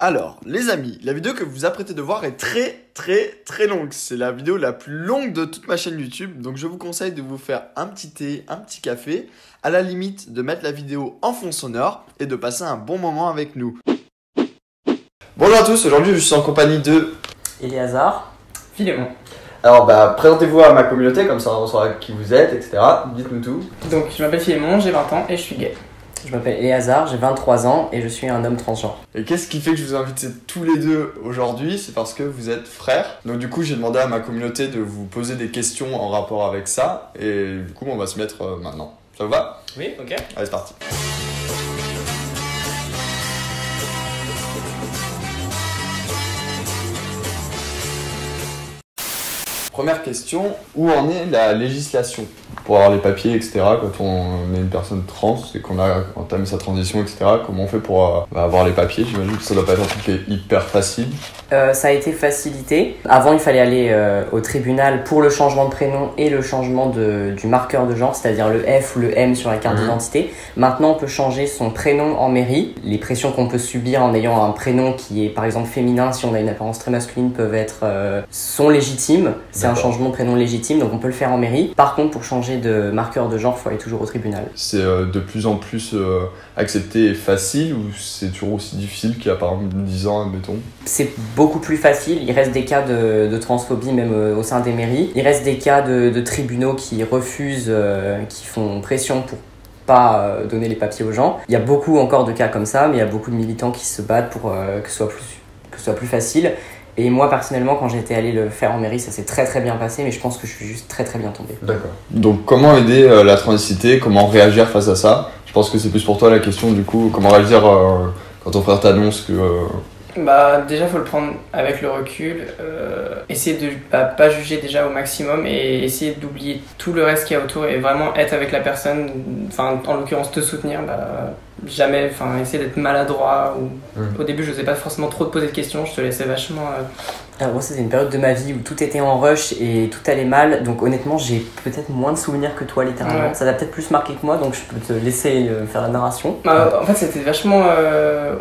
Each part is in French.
Alors, les amis, la vidéo que vous vous apprêtez de voir est très longue. C'est la vidéo la plus longue de toute ma chaîne YouTube. Donc, je vous conseille de vous faire un petit thé, un petit café. À la limite, de mettre la vidéo en fond sonore et de passer un bon moment avec nous. Bonjour à tous, aujourd'hui je suis en compagnie de Eléazar, Philémon. Alors, présentez-vous à ma communauté, comme ça on saura qui vous êtes, etc. Dites-nous tout. Donc, je m'appelle Philémon, j'ai 20 ans et je suis gay. je m'appelle Eléazar, j'ai 23 ans et je suis un homme transgenre. Et qu'est-ce qui fait que je vous ai invités tous les deux aujourd'hui? C'est parce que vous êtes frères. Donc du coup, j'ai demandé à ma communauté de vous poser des questions en rapport avec ça. Et du coup, on va se mettre maintenant. Ça vous va? Oui, ok. Allez, c'est parti. Première question, où en est la législation pour avoir les papiers, etc. Quand on est une personne trans et qu'on a entamé sa transition, etc. Comment on fait pour avoir les papiers? J'imagine que ça doit pas être un truc qui est hyper facile. Ça a été facilité. Avant, il fallait aller au tribunal pour le changement de prénom et le changement du marqueur de genre, c'est-à-dire le F ou le M sur la carte d'identité. Maintenant, on peut changer son prénom en mairie. Les pressions qu'on peut subir en ayant un prénom qui est par exemple féminin, si on a une apparence très masculine, sont légitimes. C'est un changement de prénom légitime, donc on peut le faire en mairie. Par contre, pour changer de marqueur de genre, il faut aller toujours au tribunal. C'est de plus en plus accepté et facile, ou c'est toujours aussi difficile qu'il y a par exemple 10 ans, admettons? C'est beaucoup plus facile. Il reste des cas de transphobie même au sein des mairies. Il reste des cas de tribunaux qui refusent, qui font pression pour pas donner les papiers aux gens. Il y a beaucoup encore de cas comme ça, mais il y a beaucoup de militants qui se battent pour que ce soit plus facile. Et moi personnellement, quand j'étais allé le faire en mairie, ça s'est très bien passé, mais je pense que je suis juste très bien tombé. D'accord. Donc comment aider la transicité, comment réagir face à ça? Je pense que c'est plus pour toi la question du coup, comment réagir quand ton frère t'annonce que... Déjà, faut le prendre avec le recul, essayer de pas juger déjà au maximum et essayer d'oublier tout le reste qu'il y a autour et vraiment être avec la personne, en l'occurrence te soutenir, jamais, essayer d'être maladroit au début je n'osais pas forcément trop te poser de questions, je te laissais vachement... Alors moi c'était une période de ma vie où tout était en rush et tout allait mal, donc honnêtement j'ai peut-être moins de souvenirs que toi littéralement. Ouais. Ça t'a peut-être plus marqué que moi, donc je peux te laisser faire la narration. En fait c'était vachement,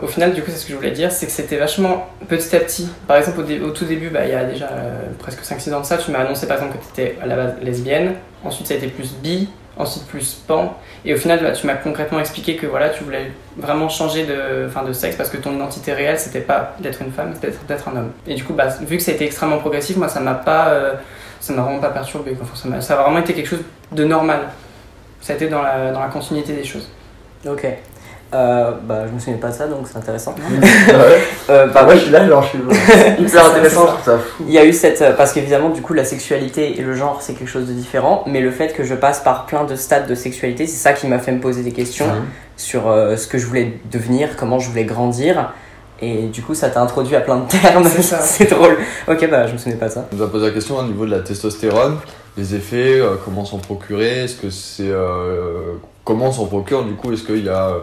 au final du coup c'est ce que je voulais dire, c'est que c'était vachement petit à petit. Par exemple au tout début, il y a déjà presque 5-6 ans de ça, tu m'as annoncé par exemple que tu étais à la base lesbienne, ensuite ça a été plus bi, ensuite plus pan, et au final tu m'as concrètement expliqué que voilà, tu voulais vraiment changer de sexe parce que ton identité réelle c'était pas d'être une femme, c'était d'être un homme. Et du coup vu que ça a été extrêmement progressif, moi ça m'a vraiment pas perturbé, ça a vraiment été quelque chose de normal. Ça a été dans la continuité des choses. Ok. Je me souviens pas de ça, donc c'est intéressant. Moi je suis là, genre je suis hyper intéressant, je trouve ça fou. Il y a eu parce qu'évidemment du coup la sexualité et le genre c'est quelque chose de différent, mais le fait que je passe par plein de stades de sexualité, c'est ça qui m'a fait me poser des questions sur ce que je voulais devenir, comment je voulais grandir. Et du coup, ça t'a introduit à plein de termes. C'est ça. C'est drôle. Ok, je me souvenais pas de ça. On nous a posé la question au niveau de la testostérone, les effets, comment s'en procurer, est-ce que c'est... comment on s'en procure du coup? Est-ce qu'il y a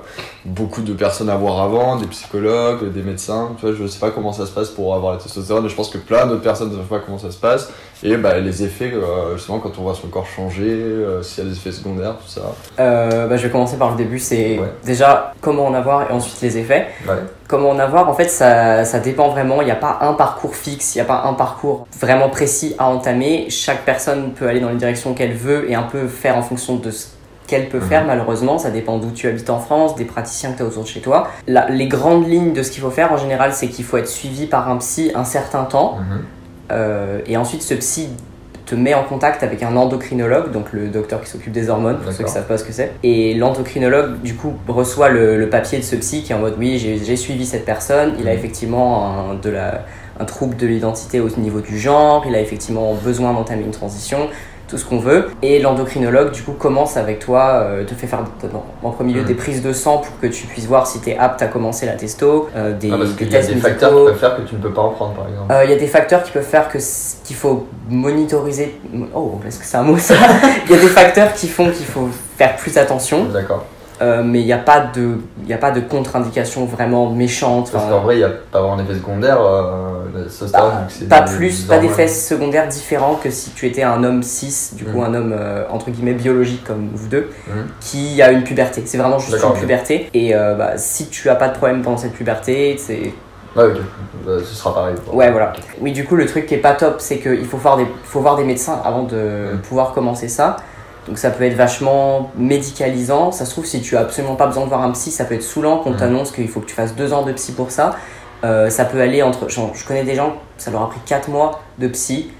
beaucoup de personnes à voir avant, des psychologues, des médecins? Tu vois, je sais pas comment ça se passe pour avoir la testostérone, et je pense que plein d'autres personnes ne savent pas comment ça se passe. Et les effets, justement, quand on voit son corps changer, s'il y a des effets secondaires, tout ça. Je vais commencer par le début, c'est déjà comment en avoir et ensuite les effets. Ouais. Comment en avoir, en fait, ça dépend vraiment. Il n'y a pas un parcours fixe, il n'y a pas un parcours vraiment précis à entamer. Chaque personne peut aller dans les directions qu'elle veut et un peu faire en fonction de ce qu'elle peut faire. Malheureusement, ça dépend d'où tu habites en France, des praticiens que tu as autour de chez toi. Les grandes lignes de ce qu'il faut faire en général, c'est qu'il faut être suivi par un psy un certain temps. Et ensuite, ce psy te met en contact avec un endocrinologue, donc le docteur qui s'occupe des hormones, pour ceux qui ne savent pas ce que c'est. Et l'endocrinologue, du coup, reçoit le papier de ce psy qui est en mode oui, j'ai suivi cette personne, il a effectivement un trouble de l'identité au niveau du genre, il a effectivement besoin d'entamer une transition, tout ce qu'on veut. Et l'endocrinologue, du coup, commence avec toi, te fait faire en premier lieu des prises de sang pour que tu puisses voir si tu es apte à commencer la testo, des tests médicaux. Facteurs qui peuvent faire que tu ne peux pas en prendre, par exemple. Il y a des facteurs qui peuvent faire qu'il faut monitoriser. Oh, est-ce que c'est un mot ça? Il y a des facteurs qui font qu'il faut faire plus attention. D'accord. Mais il n'y a pas de contre-indication vraiment méchante. Parce qu'en vrai, il n'y a pas vraiment d'effet secondaire. Pas d'effets secondaires différents que si tu étais un homme cis, du coup un homme entre guillemets biologique comme vous deux, qui a une puberté. C'est vraiment juste une puberté. Et si tu n'as pas de problème pendant cette puberté, Ouais, ok. Bah, ce sera pareil. Ouais, voilà. Oui, du coup, le truc qui est pas top, c'est qu'il faut voir des médecins avant de pouvoir commencer ça. Donc ça peut être vachement médicalisant. Ça se trouve, si tu as absolument pas besoin de voir un psy, ça peut être saoulant qu'on t'annonce qu'il faut que tu fasses 2 ans de psy pour ça. Ça peut aller entre... Je connais des gens, ça leur a pris 4 mois de psy.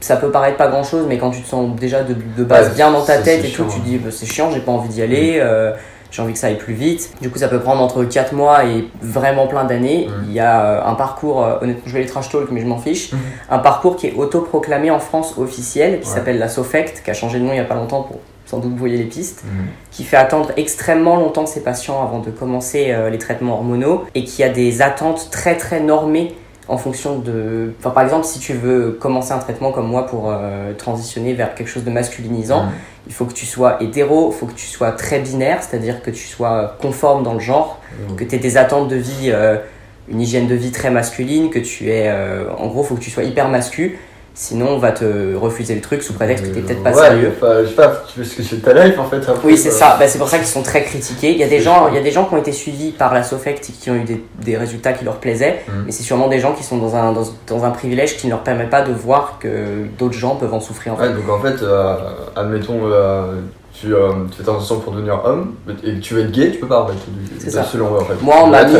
Ça peut paraître pas grand chose, mais quand tu te sens déjà de base bien dans ta tête et tout, tu te dis bah, c'est chiant, j'ai pas envie d'y aller, j'ai envie que ça aille plus vite. Du coup, ça peut prendre entre 4 mois et vraiment plein d'années. Il y a un parcours, honnêtement, je vais les trash talk, mais je m'en fiche. Un parcours qui est autoproclamé en France officiel, qui s'appelle la SOFECT, qui a changé de nom il y a pas longtemps pour sans doute vous voyez les pistes, qui fait attendre extrêmement longtemps ses patients avant de commencer les traitements hormonaux et qui a des attentes très très normées en fonction de... Enfin, par exemple, si tu veux commencer un traitement comme moi pour transitionner vers quelque chose de masculinisant, il faut que tu sois hétéro, il faut que tu sois très binaire, c'est-à-dire que tu sois conforme dans le genre, que tu aies des attentes de vie, une hygiène de vie très masculine, que tu aies... en gros, il faut que tu sois hyper mascu. Sinon, on va te refuser le truc sous prétexte que t'es peut-être pas sérieux. Je sais pas, tu veux ce que c'est ta life en fait. Après, oui, c'est ça. Bah, c'est pour ça qu'ils sont très critiqués. Il y a des gens qui ont été suivis par la SOFECT et qui ont eu des résultats qui leur plaisaient. Mais c'est sûrement des gens qui sont dans un privilège qui ne leur permet pas de voir que d'autres gens peuvent en souffrir. En fait. Ouais, donc en fait, admettons, tu fais attention pour devenir homme et que tu veux être gay, tu peux pas en fait. C'est ça. Selon eux en fait. Moi, on m'a mis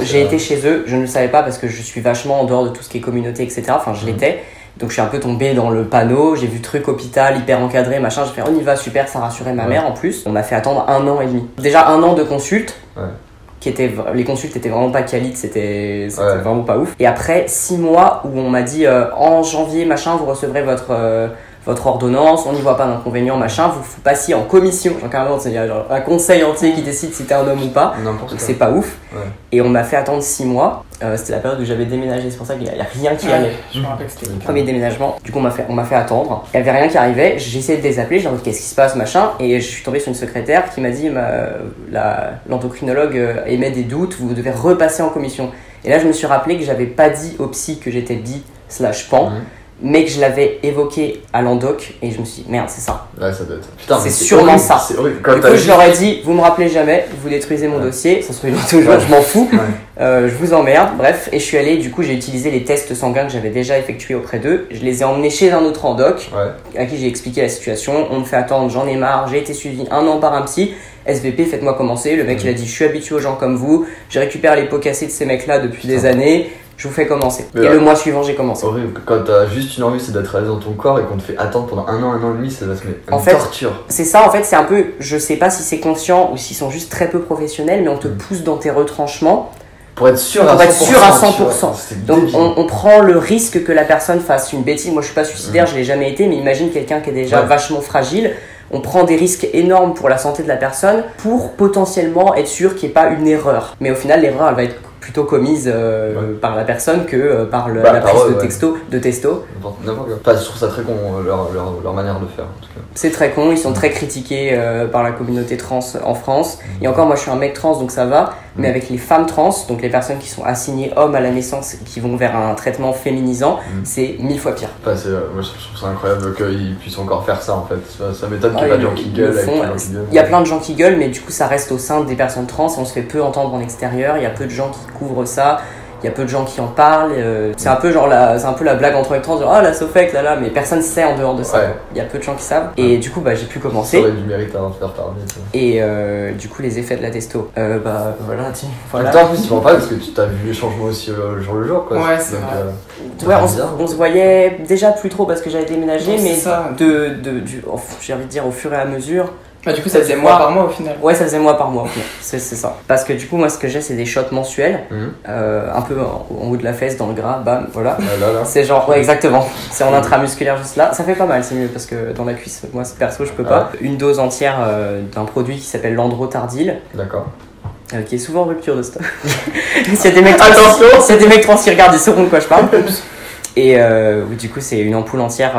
j'ai été chez eux, je ne le savais pas parce que je suis vachement en dehors de tout ce qui est communauté, etc. Enfin, je l'étais. Donc je suis un peu tombé dans le panneau, j'ai vu truc hôpital, hyper encadré, machin, j'ai fait on y va, super, ça rassurait ma mère en plus. On m'a fait attendre 1 an et demi. Déjà 1 an de consulte, les consultes étaient vraiment pas qualites, c'était vraiment pas ouf. Et après 6 mois où on m'a dit en janvier, machin, vous recevrez votre ordonnance, on n'y voit pas d'inconvénient, machin, vous passiez en commission, genre carrément, il y a genre un conseil entier qui décide si t'es un homme ou pas, donc c'est pas ouf. Et on m'a fait attendre 6 mois, c'était la période où j'avais déménagé, c'est pour ça qu'il y a rien qui allait. Je me rappelle que c'était le premier déménagement, du coup on m'a fait attendre, il y avait rien qui arrivait, j'ai essayé de les appeler, j'ai dit qu'est-ce qui se passe, machin, et je suis tombé sur une secrétaire qui m'a dit l'endocrinologue émet des doutes, vous devez repasser en commission. Et là je me suis rappelé que j'avais pas dit au psy que j'étais bi/pan, mais que je l'avais évoqué à l'endoc et je me suis dit merde, c'est ça. Ouais, ça doit être. Putain, c'est sûrement ça. C'est horrible. Du coup, je leur ai dit vous me rappelez jamais, vous détruisez mon dossier, ça se trouve toujours, je m'en fous, je vous emmerde. Bref, et je suis allé, du coup, j'ai utilisé les tests sanguins que j'avais déjà effectués auprès d'eux. Je les ai emmenés chez un autre endoc à qui j'ai expliqué la situation. On me fait attendre, j'en ai marre, j'ai été suivi 1 an par un psy. SVP, faites-moi commencer. Le mec, il a dit je suis habitué aux gens comme vous, je récupère les pots cassés de ces mecs-là depuis des années. Je vous fais commencer. Et le mois suivant, j'ai commencé. Horrible. Quand t'as juste une envie, c'est d'être à l'aise dans ton corps et qu'on te fait attendre pendant 1 an et demi, ça va se mettre une torture. C'est ça, en fait, c'est un peu, je sais pas si c'est conscient ou s'ils sont juste très peu professionnels, mais on te pousse dans tes retranchements. Pour être sûr à 100%. Donc on prend le risque que la personne fasse une bêtise. Moi, je suis pas suicidaire, je l'ai jamais été, mais imagine quelqu'un qui est déjà vachement fragile. On prend des risques énormes pour la santé de la personne pour potentiellement être sûr qu'il n'y ait pas une erreur. Mais au final, l'erreur, elle va être plutôt commise par la personne que par la prise de testo. N'importe quoi. Je trouve ça très con, leur manière de faire, en tout cas. C'est très con, ils sont très critiqués par la communauté trans en France. Et encore, moi je suis un mec trans, donc ça va. Mais avec les femmes trans, donc les personnes qui sont assignées hommes à la naissance, qui vont vers un traitement féminisant, c'est 1000 fois pire. Moi je trouve ça incroyable qu'ils puissent encore faire ça en fait. Ça m'étonne qu'il y ait pas de gens qui gueulent. Il y a plein de gens qui gueulent, mais du coup ça reste au sein des personnes trans. On se fait peu entendre en extérieur, il y a peu de gens qui couvrent ça. Il y a peu de gens qui en parlent, c'est un peu genre la blague entre les trans, genre la SOFECT là, mais personne ne sait en dehors de ça. Il y a peu de gens qui savent. Et du coup, j'ai pu commencer. Ça aurait du mérite à en faire parler. Et du coup, les effets de la testo. Voilà, tiens. Voilà. En plus, tu m'en parles parce que tu as vu les changements aussi jour le jour, quoi. Ouais, c'est vrai. On se voyait déjà plus trop parce que j'avais déménagé, mais ça. j'ai envie de dire au fur et à mesure. Bah, du coup, ça faisait mois par mois au final. Ouais, ça faisait mois par mois. C'est ça. Parce que du coup, moi, ce que j'ai, c'est des shots mensuels, un peu en haut de la fesse, dans le gras, bam, voilà. Là. C'est genre, ouais, exactement. C'est en intramusculaire juste là. Ça fait pas mal, c'est mieux parce que dans la cuisse, moi, perso, je peux pas. Une dose entière d'un produit qui s'appelle l'androtardil. D'accord. Qui est souvent en rupture de stock. S'il y a des mecs trans qui regardent, ils sauront de quoi je parle. Et du coup, c'est une ampoule entière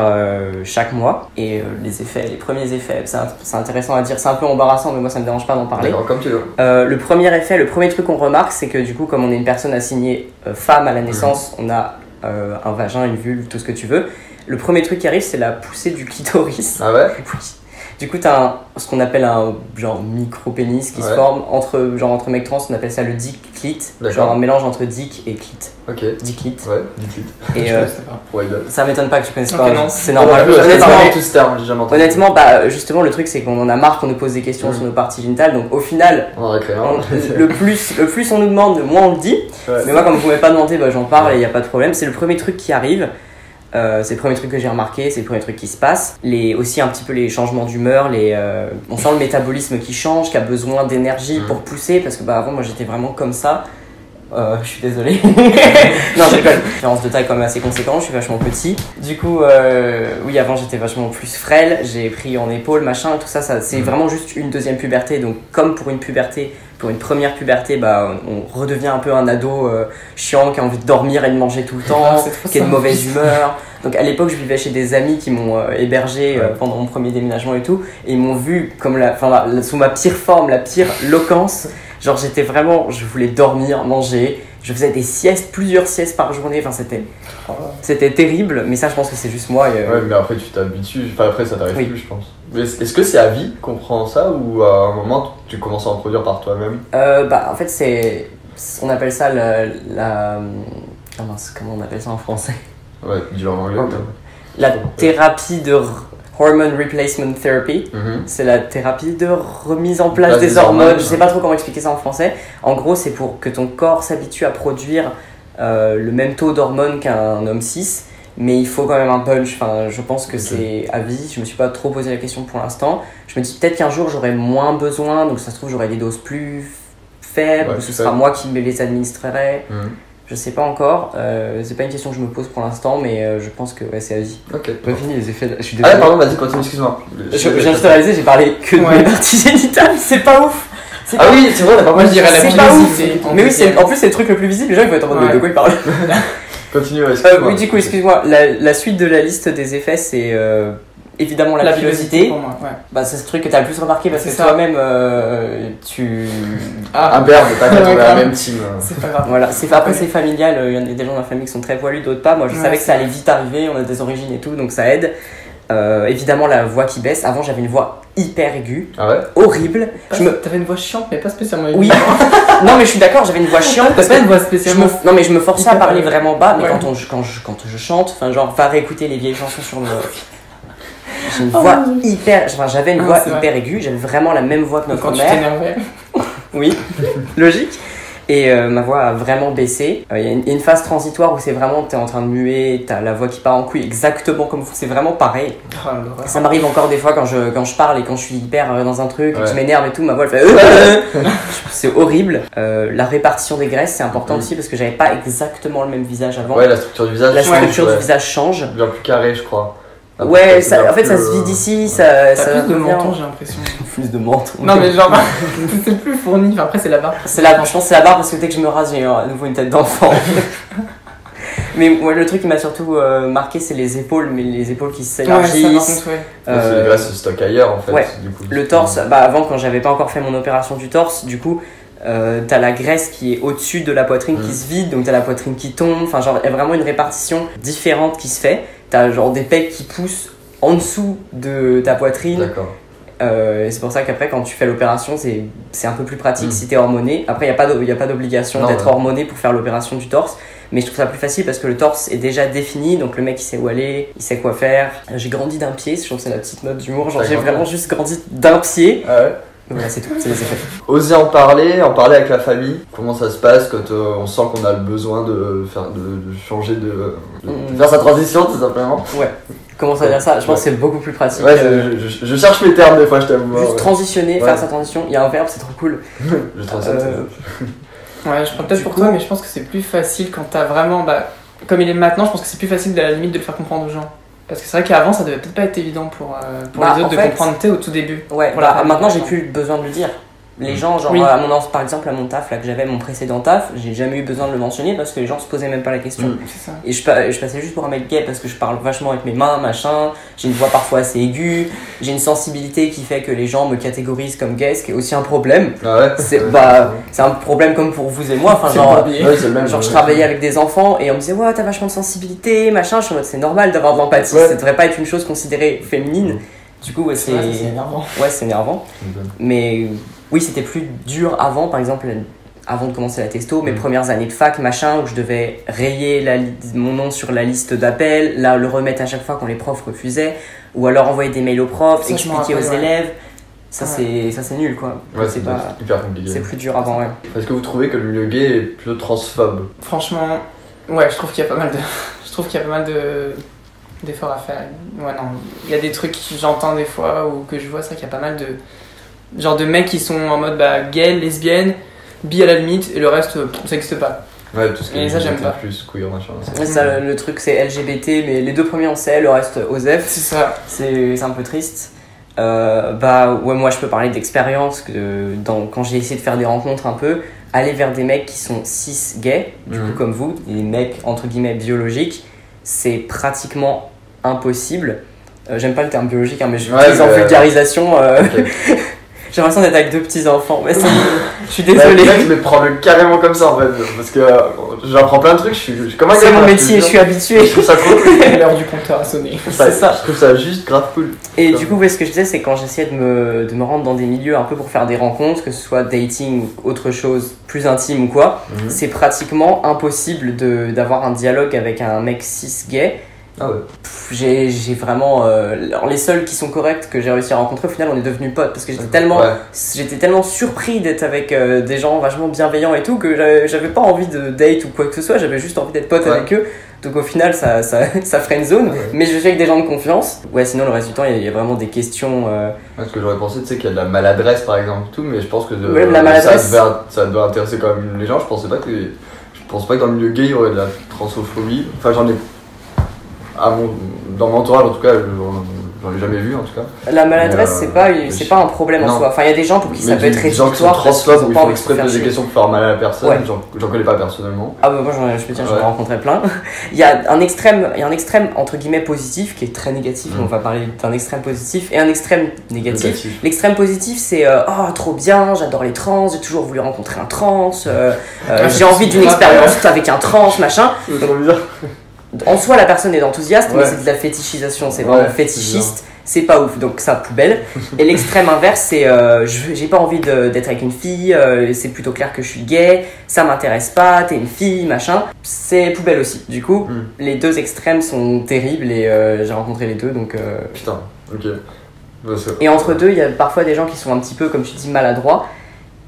chaque mois. Et les premiers effets, c'est intéressant à dire, c'est un peu embarrassant, mais moi ça me dérange pas d'en parler. D'accord, comme tu veux. Le premier truc qu'on remarque, c'est que du coup, comme on est une personne assignée femme à la naissance, on a un vagin, une vulve, tout ce que tu veux. Le premier truc qui arrive, c'est la poussée du clitoris. Ah ouais? Oui. Du coup, t'as ce qu'on appelle un genre micro-pénis qui se forme entre mecs trans, on appelle ça le dick clit. Genre un mélange entre dick et clit. Ok. Dick clit. Ouais, dick clit. Et ouais, ça m'étonne pas que tu connaisses pas, non. c'est normal. Honnêtement, bah, justement, le truc c'est qu'on en a marre qu'on nous pose des questions sur nos parties génitales, donc au final, le plus on nous demande, le moins on le dit. Mais moi, comme vous m'avez pas demandé, bah, j'en parle et y a pas de problème. C'est le premier truc qui arrive. C'est le premier truc que j'ai remarqué, c'est le premier truc qui se passe. Aussi un petit peu les changements d'humeur, on sent le métabolisme qui change, qui a besoin d'énergie pour pousser, parce que bah, avant moi j'étais vraiment comme ça. Je suis désolé. Non, j'ai pas une différence de taille quand même assez conséquente, je suis vachement petit. Du coup, oui, avant j'étais vachement plus frêle, j'ai pris en épaule, machin, tout ça, c'est vraiment juste une deuxième puberté. Donc comme pour une puberté, pour une première puberté, bah, on redevient un peu un ado chiant, qui a envie de dormir et de manger tout le temps, qui est de mauvaise humeur. Donc à l'époque, je vivais chez des amis qui m'ont hébergé pendant mon premier déménagement et tout, et ils m'ont vu comme sous ma pire forme, la pire loquence. Genre j'étais vraiment, je voulais dormir, manger, je faisais des siestes, plusieurs siestes par journée, enfin c'était terrible, mais ça je pense que c'est juste moi. Ouais, mais après tu t'habitues, enfin après ça t'arrive plus je pense. Mais est-ce que c'est à vie qu'on prend ça ou à un moment tu commences à en produire par toi-même? Bah en fait on appelle ça comment on appelle ça en français? Ouais, dis-le en anglais. La thérapie de Hormone Replacement Therapy, c'est la thérapie de remise en place des hormones. Je sais pas trop comment expliquer ça en français. En gros, c'est pour que ton corps s'habitue à produire le même taux d'hormones qu'un homme cis, mais il faut quand même un punch. Enfin, je pense que c'est à vie. Je me suis pas trop posé la question pour l'instant. Je me dis peut-être qu'un jour j'aurai moins besoin, donc ça se trouve j'aurai des doses plus faibles, ce sera moi qui me les administrerai. Je sais pas encore, c'est pas une question que je me pose pour l'instant, mais je pense que c'est à vie. Ok. J'ai fini les effets. Je suis désolé. Ah, pardon, vas-y, continue, excuse-moi. Je viens de te réaliser, j'ai parlé que de mes parties génitales, c'est pas ouf. Oui, c'est vrai, on a pas moi je dirais la pilosité. Mais oui, en plus, c'est le truc le plus visible, les gens ils vont être en mode de quoi ils parlent. Continue, excuse-moi. Oui, du coup, excuse-moi, la suite de la liste des effets, c'est évidemment la pilosité. Pour moi, bah, c'est ce truc que t'as le plus remarqué parce que toi-même tu. Un berbe, t'as qu'à tomber la même team. C'est pas grave. Voilà, après c'est familial, il y a des gens dans la famille qui sont très poilus, d'autres pas. Moi je savais que ça allait vite arriver, on a des origines et tout, donc ça aide. Évidemment la voix qui baisse. Avant j'avais une voix hyper aiguë, horrible. T'avais une voix chiante mais pas spécialement aiguë. Oui. Non mais je suis d'accord, j'avais une voix chiante parce que une voix spécialement. Non mais je me forçais à parler vraiment bas, mais quand je chante, enfin genre va réécouter les vieilles chansons sur le. J'ai une voix j'avais une voix hyper aiguë, j'avais vraiment la même voix que notre mère. Quand tu t'énervais. Oui, logique. Et ma voix a vraiment baissé. Il y a une phase transitoire où c'est vraiment, t'es en train de muer, t'as la voix qui part en couille exactement comme vous, c'est vraiment pareil. Ça m'arrive encore des fois quand je parle et quand je suis hyper dans un truc, que je m'énerve et tout, ma voix elle fait c'est horrible. La répartition des graisses c'est important aussi parce que j'avais pas exactement le même visage avant. Ouais, la structure du visage. La structure du visage change. Bien plus carré, je crois. Ouais, en fait ça se vide ici, ça plus de menton, j'ai l'impression. Plus de menton. Non mais genre c'est plus fourni, enfin, après c'est la barbe. Je pense que c'est la barbe parce que dès que je me rase j'ai à nouveau une tête d'enfant. Mais moi le truc qui m'a surtout marqué c'est les épaules, mais les épaules qui s'élargissent. C'est les graisses se stockent ailleurs en fait. Ouais. Du coup, le torse, avant quand j'avais pas encore fait mon opération du torse, du coup t'as la graisse qui est au-dessus de la poitrine qui se vide, donc t'as la poitrine qui tombe, enfin genre il y a vraiment une répartition différente qui se fait. T'as genre des pecs qui poussent en dessous de ta poitrine. D'accord. C'est pour ça qu'après quand tu fais l'opération c'est un peu plus pratique si t'es hormoné. Après il y a pas d'obligation d'être hormoné pour faire l'opération du torse, mais je trouve ça plus facile parce que le torse est déjà défini, donc le mec il sait où aller, il sait quoi faire. J'ai grandi d'un pied, je trouve que c'est la petite note d'humour, genre j'ai vraiment juste grandi d'un pied. Ah ouais. Voilà, c'est tout, c'est les effets. Oser en parler avec la famille. Comment ça se passe quand on sent qu'on a le besoin de changer de faire sa transition tout simplement. Ouais. Comment ça veut dire ça? Je pense que c'est beaucoup plus pratique. Ouais, je cherche mes termes des fois, je t'avoue. Juste transitionner, faire sa transition. Il y a un verbe, c'est trop cool. Je transitionne. Ouais, je prends peut-être pour toi, mais je pense que c'est plus facile quand t'as vraiment. Comme il est maintenant, je pense que c'est plus facile à la limite de le faire comprendre aux gens. Parce que c'est vrai qu'avant ça devait peut-être pas être évident pour les autres de comprendre au tout début. Ouais, maintenant j'ai plus besoin de le dire. Les gens, genre par exemple à mon taf là que j'avais, mon précédent taf, j'ai jamais eu besoin de le mentionner parce que les gens se posaient même pas la question. C'est ça. Et je passais juste pour un mec gay parce que je parle vachement avec mes mains, machin, j'ai une voix parfois assez aiguë, j'ai une sensibilité qui fait que les gens me catégorisent comme gay, ce qui est aussi un problème. Ah ouais. C'est un problème comme pour vous et moi, enfin genre, je travaillais avec des enfants et on me disait ouais t'as vachement de sensibilité, machin, je suis en mode c'est normal d'avoir de l'empathie, ça devrait pas être une chose considérée féminine. Du coup, ouais, C'est vrai, ça, c'est énervant. Ouais, c'est énervant. Mais oui, c'était plus dur avant, par exemple, avant de commencer la testo, mes premières années de fac, machin, où je devais rayer mon nom sur la liste d'appels, là, le remettre à chaque fois quand les profs refusaient, ou alors envoyer des mails aux profs, Ça, expliquer aux élèves. Ça, Ouais. c'est nul, quoi. Ouais, c'est hyper compliqué. C'est plus dur avant, ouais. Est-ce que vous trouvez que le milieu gay est plutôt transphobe? Franchement, ouais, je trouve qu'il y a pas mal de. Je trouve qu'il y a pas mal d'efforts à faire. Ouais, non. Il y a des trucs que j'entends des fois ou que je vois, ça qu'il y a pas mal de. Genre de mecs qui sont en mode gay, lesbienne, bi à la limite, et le reste, ça n'existe pas. Ouais, tout ce qui Et est ça, j'aime LGBT+, pas. queer, machin. Ouais, ça, le truc, c'est LGBT, mais les 2 premiers on sait, le reste OSEF. C'est ça. C'est un peu triste. Ouais, moi je peux parler d'expérience que quand j'ai essayé de faire des rencontres un peu, aller vers des mecs qui sont cis gays, du coup comme vous, des mecs entre guillemets biologiques, c'est pratiquement impossible. J'aime pas le terme biologique, hein, mais je l'utilise en vulgarisation. Okay. J'ai l'impression d'être avec 2 petits enfants, mais je suis désolé. Je me prends carrément comme ça en fait, parce que j'apprends plein de trucs, je suis comme un C'est gamin, mon métier, je suis habitué. Je trouve ça cool. L'heure du compteur a sonné. C'est ça. Je trouve ça juste grave cool. Et du coup, ce que je disais, c'est quand j'essayais de me rendre dans des milieux un peu pour faire des rencontres, que ce soit dating ou autre chose plus intime ou quoi, c'est pratiquement impossible d'avoir un dialogue avec un mec cis gay. Ah ouais. J'ai vraiment. Alors les seuls qui sont corrects que j'ai réussi à rencontrer, au final, on est devenus potes parce que j'étais tellement surpris d'être avec des gens vachement bienveillants et tout que j'avais pas envie de date ou quoi que ce soit, j'avais juste envie d'être pote avec eux. Donc au final, ça friendzone, mais je suis avec des gens de confiance. Ouais, sinon le reste du temps, il y a vraiment des questions. Parce que j'aurais pensé, tu sais, qu'il y a de la maladresse par exemple, tout, mais je pense que la maladresse, ça devait intéresser quand même les gens. Je pense pas que dans le milieu gay il y aurait de la transphobie. Enfin, j'en ai. Dans mon entourage, en tout cas, j'en ai jamais vu en tout cas. La maladresse, c'est pas un problème en soi. Enfin, il y a des gens pour qui ça peut être rédhibitoire. Des gens qui sont transphobes, où ils font exprès de poser des questions pour faire mal à la personne, j'en connais pas personnellement. Ah bah moi je peux dire, j'en ai rencontré plein. Il y a un extrême entre guillemets positif qui est très négatif, on va parler d'un extrême positif et un extrême négatif. L'extrême positif c'est oh trop bien, j'adore les trans, j'ai toujours voulu rencontrer un trans, j'ai envie d'une expérience avec un trans, machin. C'est trop bizarre. En soi, la personne est enthousiaste, mais c'est de la fétichisation, c'est vraiment fétichiste, c'est pas ouf, donc ça, poubelle. Et l'extrême inverse, c'est j'ai pas envie d'être avec une fille, c'est plutôt clair que je suis gay, ça m'intéresse pas, t'es une fille, machin. C'est poubelle aussi. Du coup, les 2 extrêmes sont terribles et j'ai rencontré les 2, donc. Putain, ok. Et entre deux, il y a parfois des gens qui sont un petit peu, comme tu dis, maladroits.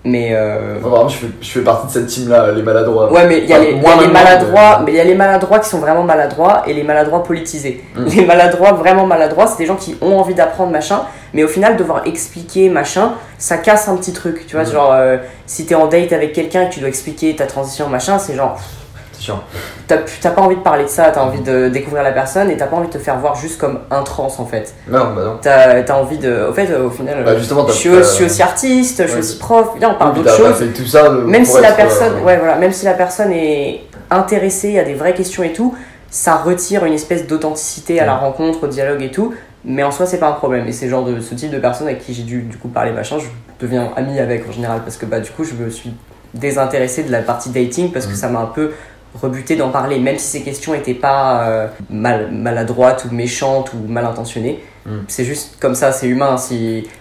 Mais vraiment, je fais partie de cette team là, les maladroits. Ouais, mais il y a les maladroits, mais il y a les maladroits qui sont vraiment maladroits et les maladroits politisés. Les maladroits vraiment maladroits, c'est des gens qui ont envie d'apprendre machin, mais au final devoir expliquer machin, ça casse un petit truc, tu vois, genre si t'es en date avec quelqu'un et que tu dois expliquer ta transition machin, c'est genre c'est chiant. T'as pas envie de parler de ça, t'as envie de découvrir la personne et t'as pas envie de te faire voir juste comme un trans en fait. Non, bah non. T'as envie de. Au final, justement, je suis aussi artiste, je suis aussi prof, là on parle d'autre chose. Tout ça, même si la personne, même si la personne est intéressée à des vraies questions et tout, ça retire une espèce d'authenticité à la rencontre, au dialogue et tout. Mais en soi, c'est pas un problème. Et c'est genre ce type de personne avec qui j'ai dû du coup parler machin, je deviens ami avec en général parce que du coup, je me suis désintéressé de la partie dating parce que ça m'a un peu rebuté d'en parler, même si ces questions n'étaient pas maladroites ou méchantes ou mal intentionnées. C'est juste comme ça, c'est humain.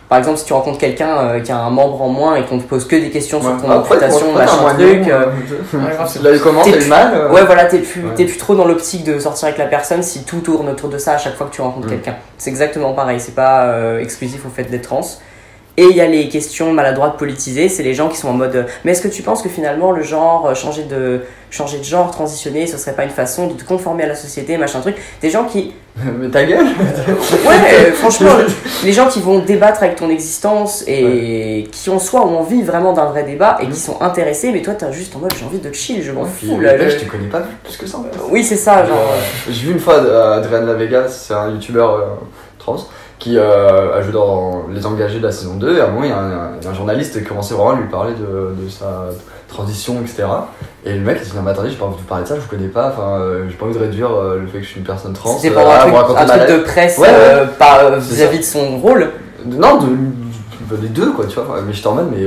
Par exemple, si tu rencontres quelqu'un qui a un membre en moins et qu'on te pose que des questions sur ton interprétation, machin truc, là il commence à mal. Ouais, voilà, t'es plus trop dans l'optique de sortir avec la personne si tout tourne autour de ça à chaque fois que tu rencontres quelqu'un. C'est exactement pareil, c'est pas exclusif au fait d'être trans. Et il y a les questions maladroites politisées, c'est les gens qui sont en mode mais est-ce que tu penses que finalement le genre, changer de genre, transitionner, ce serait pas une façon de te conformer à la société, machin truc. Des gens qui... Mais ta gueule. Ouais, franchement, les gens qui vont débattre avec ton existence et qui en soi ont envie vraiment d'un vrai débat et qui sont intéressés, mais toi t'as juste en mode j'ai envie de chill, je m'en fous. Je te connais pas plus que ça. Oui, c'est ça, genre... J'ai vu une fois Adrien Lavega, c'est un youtubeur trans, qui a joué dans Les Engagés de la saison 2, et à un moment il y a un journaliste qui commençait vraiment à lui parler de sa transition, etc. Et le mec il dit non mais attendez, j'ai pas envie de vous parler de ça, je vous connais pas, j'ai pas envie de réduire le fait que je suis une personne trans. C'était pendant un truc de presse vis-à-vis de son rôle. Non, des deux quoi, tu vois, mais j'étais en mode mais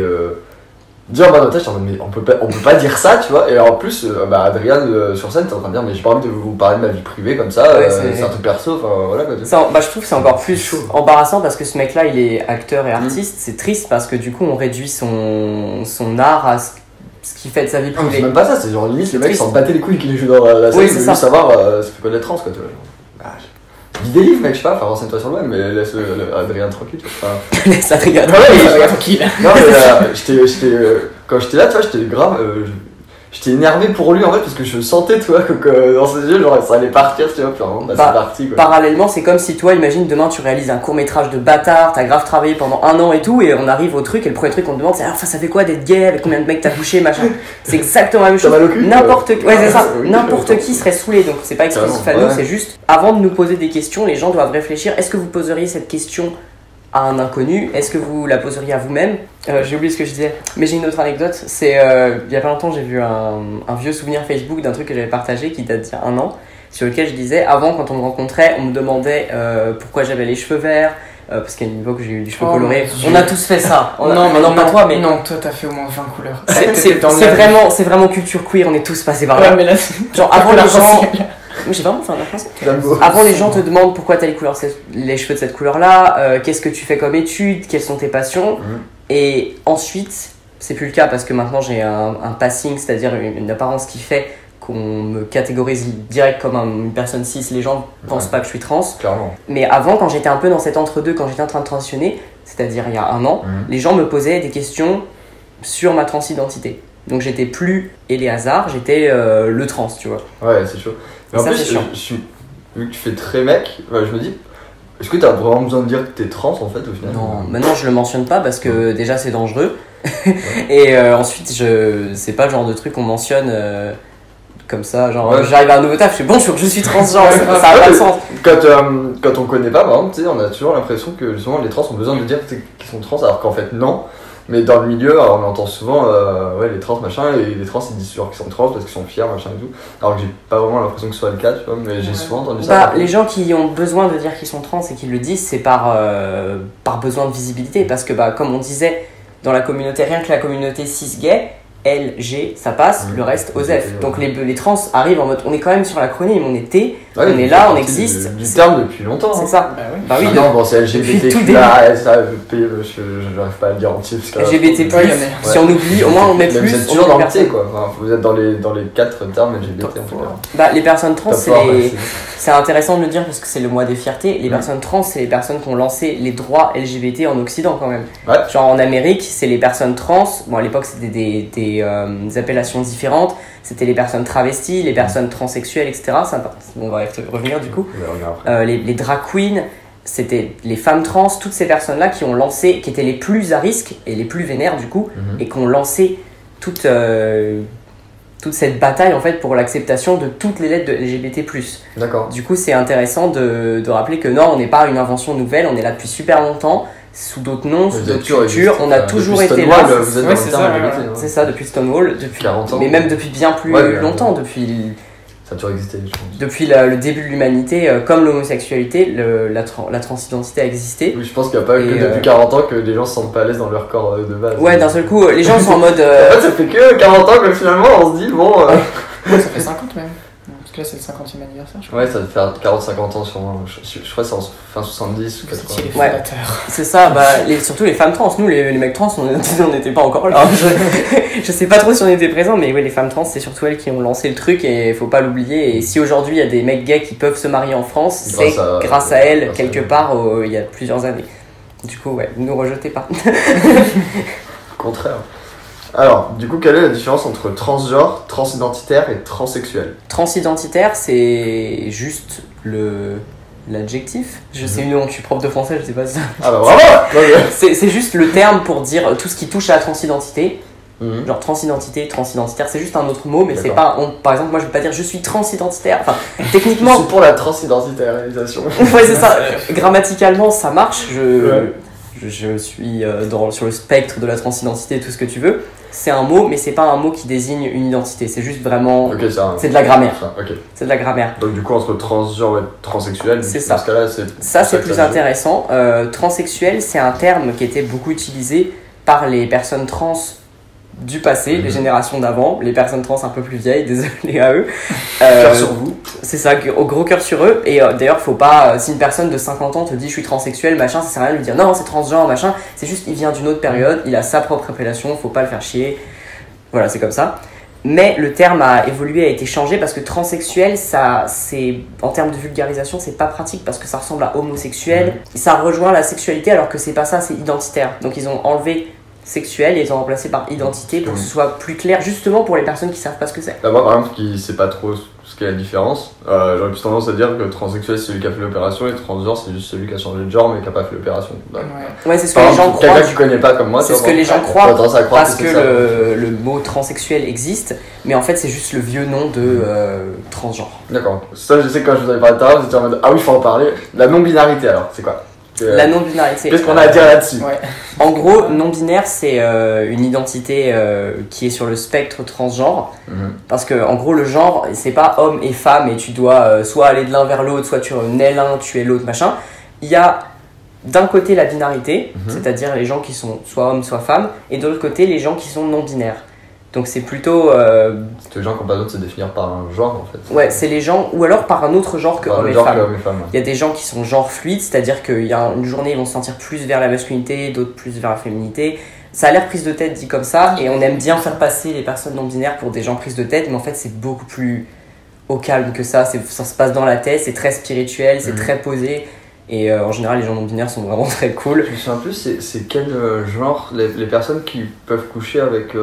dire bah j'étais en mode mais on peut pas dire ça, tu vois. Et en plus Adrien sur scène t'es en train de dire mais j'ai pas envie de vous parler de ma vie privée comme ça, c'est un truc perso, enfin voilà quoi. Je trouve que c'est encore plus embarrassant parce que ce mec là il est acteur et artiste. C'est triste parce que du coup on réduit son art à ce qu'il fait de sa vie privée. C'est même pas ça, c'est genre limite le mec s'en battait les couilles qu'il joue dans la scène, il veut juste savoir ça fait quoi d'être trans quoi, tu vois. Lis des livres, mec, je sais pas, enfin renseigne-toi sur le web, mais laisse Adrien tranquille, tu vois. Laisse Adrien tranquille. Non, mais quand j'étais là, tu vois, j'étais grave. J'étais énervé pour lui en fait, parce que je sentais, tu vois, que dans ses yeux, genre ça allait partir, tu vois, puis vraiment, c'est parti quoi. Parallèlement, c'est comme si toi, imagine demain tu réalises un court-métrage de bâtard, t'as grave travaillé pendant 1 an et tout, et on arrive au truc, et le premier truc qu'on te demande, c'est alors ça fait quoi d'être gay, avec combien de mecs t'as couché, machin. C'est exactement la même chose. N'importe qui serait saoulé, donc c'est pas exclusif à nous, c'est juste, avant de nous poser des questions, les gens doivent réfléchir, est-ce que vous poseriez cette question à un inconnu, est-ce que vous la poseriez à vous-même? J'ai oublié ce que je disais, mais j'ai une autre anecdote. C'est il y a pas longtemps, j'ai vu un vieux souvenir Facebook d'un truc que j'avais partagé qui date d'il y a 1 an, sur lequel je disais avant, quand on me rencontrait, on me demandait pourquoi j'avais les cheveux verts, parce qu'à une époque j'ai eu des cheveux colorés. On a tous fait ça. Non, pas toi, mais non, toi t'as fait au moins 20 couleurs. C'est vraiment culture queer, on est tous passés par là. Ouais, mais là, genre avant les gens. J'ai vraiment fait un accent. Avant, les gens te demandent pourquoi tu as les cheveux de cette couleur-là, qu'est-ce que tu fais comme études, quelles sont tes passions. Et ensuite, c'est plus le cas parce que maintenant j'ai un passing, c'est-à-dire une apparence qui fait qu'on me catégorise direct comme une personne cis. Les gens pensent pas que je suis trans. Clairement. Mais avant, quand j'étais un peu dans cet entre-deux, quand j'étais en train de transitionner, c'est-à-dire il y a 1 an, les gens me posaient des questions sur ma transidentité. Donc j'étais plus Éléazar, j'étais le trans, tu vois. Ouais, c'est chaud. Mais en plus, vu que tu fais très mec, je me dis, est-ce que t'as vraiment besoin de dire que t'es trans en fait au final? Non, maintenant je le mentionne pas parce que déjà c'est dangereux. Et ensuite, c'est pas le genre de truc qu'on mentionne comme ça. Genre, j'arrive à un nouveau taf, je fais bonjour, je suis transgenre, ça a pas de sens. Quand on connaît pas, par exemple, tu sais, on a toujours l'impression que justement les trans ont besoin de dire qu'ils sont trans alors qu'en fait non. Mais dans le milieu, alors, on entend souvent les trans machin, et les trans ils disent toujours qu'ils sont trans parce qu'ils sont fiers machin et tout. Alors que j'ai pas vraiment l'impression que ce soit le cas, tu vois, mais j'ai souvent entendu ça. Les gens qui ont besoin de dire qu'ils sont trans et qui le disent, c'est par besoin de visibilité. Parce que comme on disait, dans la communauté, rien que la communauté cis-gay, L, G, ça passe, le reste, OSEF. Donc les trans arrivent en mode, on est quand même sur l'acronyme, on est T, on est là, on existe. Du terme depuis longtemps. C'est ça. Bah oui. Non, bon, c'est LGBT, j'arrive pas à le dire entier. LGBT+, si on oublie, au moins on met plus. Vous êtes toujours dans le T, quoi. Enfin, vous êtes dans les 4 termes LGBT en tout cas. Les personnes trans, c'est intéressant de le dire parce que c'est le mois des fiertés. Les personnes trans, c'est les personnes qui ont lancé les droits LGBT en Occident quand même. Genre en Amérique, c'est les personnes trans. Bon, à l'époque, c'était des appellations différentes. C'était les personnes travesties, les personnes transsexuelles, etc. On va y revenir du coup. Les drag queens, c'était les femmes trans, toutes ces personnes-là qui ont lancé, qui étaient les plus à risque et les plus vénères du coup, et qui ont lancé toute cette bataille en fait pour l'acceptation de toutes les lettres de LGBT+. D'accord. Du coup, c'est intéressant de rappeler que non, on n'est pas une invention nouvelle, on est là depuis super longtemps. Sous d'autres noms, sous d'autres cultures, on a toujours été là. Vous êtes dans le terme LGBT. C'est ça, depuis Stonewall, depuis 40 ans. Mais même depuis bien plus longtemps, depuis. Ça a toujours existé, je pense. Depuis le début de l'humanité, comme l'homosexualité, la transidentité a existé. Oui, je pense qu'il n'y a pas que depuis 40 ans que les gens se sentent pas à l'aise dans leur corps de base. Ouais, d'un seul coup, les gens sont en mode. En fait, ça fait que 40 ans que finalement on se dit, bon. Ça fait 50 même. Là, c'est le 50e anniversaire, je crois. Ouais, ça va faire 40-50 ans sûrement. Je crois que c'est en fin 70 ou 80. Ouais, c'est ça. Surtout les femmes trans. Nous, les mecs trans, on n'était pas encore là. Je sais pas trop si on était présents, mais ouais, les femmes trans, c'est surtout elles qui ont lancé le truc et faut pas l'oublier. Et si aujourd'hui il y a des mecs gays qui peuvent se marier en France, c'est grâce à elles, quelque part, il y a plusieurs années. Du coup, ouais, ne nous rejetez pas. Au contraire. Alors, du coup, quelle est la différence entre transgenre, transidentitaire et transsexuel? Transidentitaire, c'est juste l'adjectif. Je sais, je suis prof de français, je sais pas ça. Ah bah bravo. C'est juste le terme pour dire tout ce qui touche à la transidentité. Genre transidentité, transidentitaire, c'est juste un autre mot, mais c'est pas. Par exemple, moi je vais pas dire je suis transidentitaire. Enfin, techniquement. C'est pour la transidentitarisation. Ouais, c'est ça. Grammaticalement, ça marche. Je suis sur le spectre de la transidentité, tout ce que tu veux. C'est un mot, mais c'est pas un mot qui désigne une identité. C'est juste vraiment. C'est de la grammaire. C'est de la grammaire. Donc du coup, entre transgenre et transsexuel, c'est ça. Dans ce cas-là, c'est plus intéressant. Transsexuel, c'est un terme qui était beaucoup utilisé par les personnes trans du passé, les générations d'avant, les personnes trans un peu plus vieilles, désolé à eux. Cœur sur vous. C'est ça, au gros cœur sur eux. Et d'ailleurs, faut pas, si une personne de 50 ans te dit je suis transsexuel, machin, ça sert à rien de lui dire non, c'est transgenre, machin. C'est juste, il vient d'une autre période, il a sa propre appellation, faut pas le faire chier. Voilà, c'est comme ça. Mais le terme a évolué, a été changé parce que transsexuel, ça, c'est, en termes de vulgarisation, c'est pas pratique parce que ça ressemble à homosexuel. Ça rejoint la sexualité alors que c'est pas ça, c'est identitaire. Donc ils ont enlevé sexuel et ils ont remplacé par identité pour que ce soit plus clair, justement pour les personnes qui savent pas ce que c'est. Bah, moi, par exemple, qui sait pas trop ce qu'est la différence, j'aurais plus tendance à dire que transsexuel c'est celui qui a fait l'opération et transgenre c'est juste celui qui a changé de genre mais qui a pas fait l'opération. Bah, ouais, c'est ce que les gens croient. Quelqu'un qui connaît pas comme moi, c'est ce que les gens croient parce que le mot transsexuel existe, mais en fait c'est juste le vieux nom de transgenre. D'accord. Ça, je sais que quand je vous avais parlé de tout à l'heure, vous étiez en mode ah oui, il faut en parler. La non-binarité alors, c'est quoi? La non-binarité. Qu'est-ce qu'on a à dire là-dessus? En gros, non-binaire, c'est une identité qui est sur le spectre transgenre. Parce que, en gros, le genre, c'est pas homme et femme et tu dois soit aller de l'un vers l'autre, soit tu nais l'un, tu es l'autre, machin. Il y a d'un côté la binarité, c'est-à-dire les gens qui sont soit hommes, soit femmes, et de l'autre côté, les gens qui sont non-binaires. Donc c'est plutôt... C'est les gens qui n'ont pas besoin de se définir par un genre en fait. Ouais, c'est les gens, ou alors par un autre genre que homme et femme. Ouais. Il y a des gens qui sont genre fluides, c'est-à-dire qu'il y a une journée ils vont se sentir plus vers la masculinité, d'autres plus vers la féminité. Ça a l'air prise de tête dit comme ça, et on aime bien faire passer les personnes non-binaires pour des gens prises de tête, mais en fait c'est beaucoup plus au calme que ça. Ça se passe dans la tête, c'est très spirituel, c'est très posé. Et en général, les gens non-binaires sont vraiment très cool. Je me souviens plus, c'est quel genre les personnes qui peuvent coucher avec...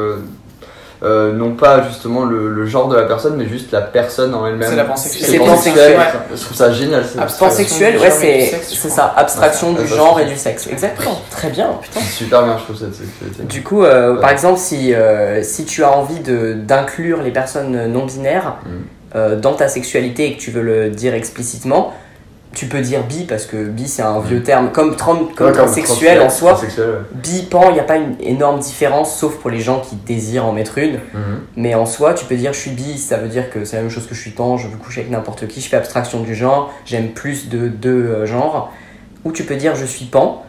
non pas justement le genre de la personne, mais juste la personne en elle-même. C'est la pansexuelle. C'est pansexuel. Je trouve ça génial. Pansexuel, ouais, c'est ça, abstraction du genre et du sexe. Exactement. Très bien, putain. C'est super bien, je trouve, cette sexualité. Du coup, par exemple, si tu as envie d'inclure les personnes non-binaires dans ta sexualité et que tu veux le dire explicitement, tu peux dire bi parce que bi c'est un vieux terme comme transsexuel en soi. Bi, pan, il n'y a pas une énorme différence sauf pour les gens qui désirent en mettre une. Mais en soi, tu peux dire je suis bi, ça veut dire que c'est la même chose que je suis pan, je veux coucher avec n'importe qui, je fais abstraction du genre, j'aime plus de deux genres. Ou tu peux dire je suis pan,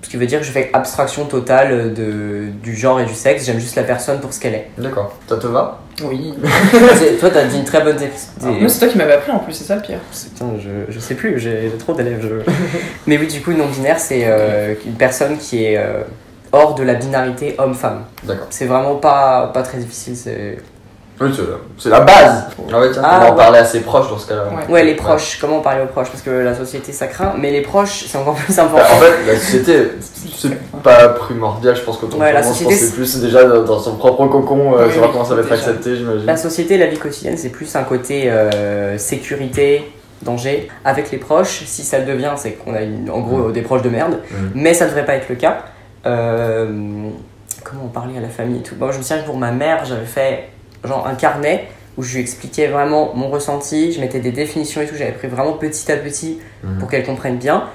ce qui veut dire que je fais abstraction totale du genre et du sexe, j'aime juste la personne pour ce qu'elle est. D'accord. Ça te va? Oui. Toi, t'as dit une très bonne Moi, c'est toi qui m'avais appris en plus, c'est ça le pire. Putain, je sais plus, j'ai trop d'élèves. Mais oui, du coup, non-binaire, c'est une personne qui est hors de la binarité homme-femme. D'accord. C'est vraiment pas très difficile, c'est... Oui, c'est la base. Ah ouais, tiens, comment en parler à ses proches dans ce cas-là? Ouais, les proches, comment parler aux proches? Parce que la société ça craint, mais les proches c'est encore plus important. En fait, la société, c'est pas primordial, je pense que la société, c'est plus déjà dans son propre cocon, savoir comment ça va être accepté, j'imagine. La société, la vie quotidienne, c'est plus un côté sécurité, danger. Avec les proches, si ça le devient, c'est qu'on a en gros des proches de merde, mais ça devrait pas être le cas. Comment on parlait à la famille et tout. Moi, je me souviens que pour ma mère, j'avais fait genre un carnet où je lui expliquais vraiment mon ressenti, je mettais des définitions et tout, j'avais pris vraiment petit à petit pour qu'elle comprenne bien.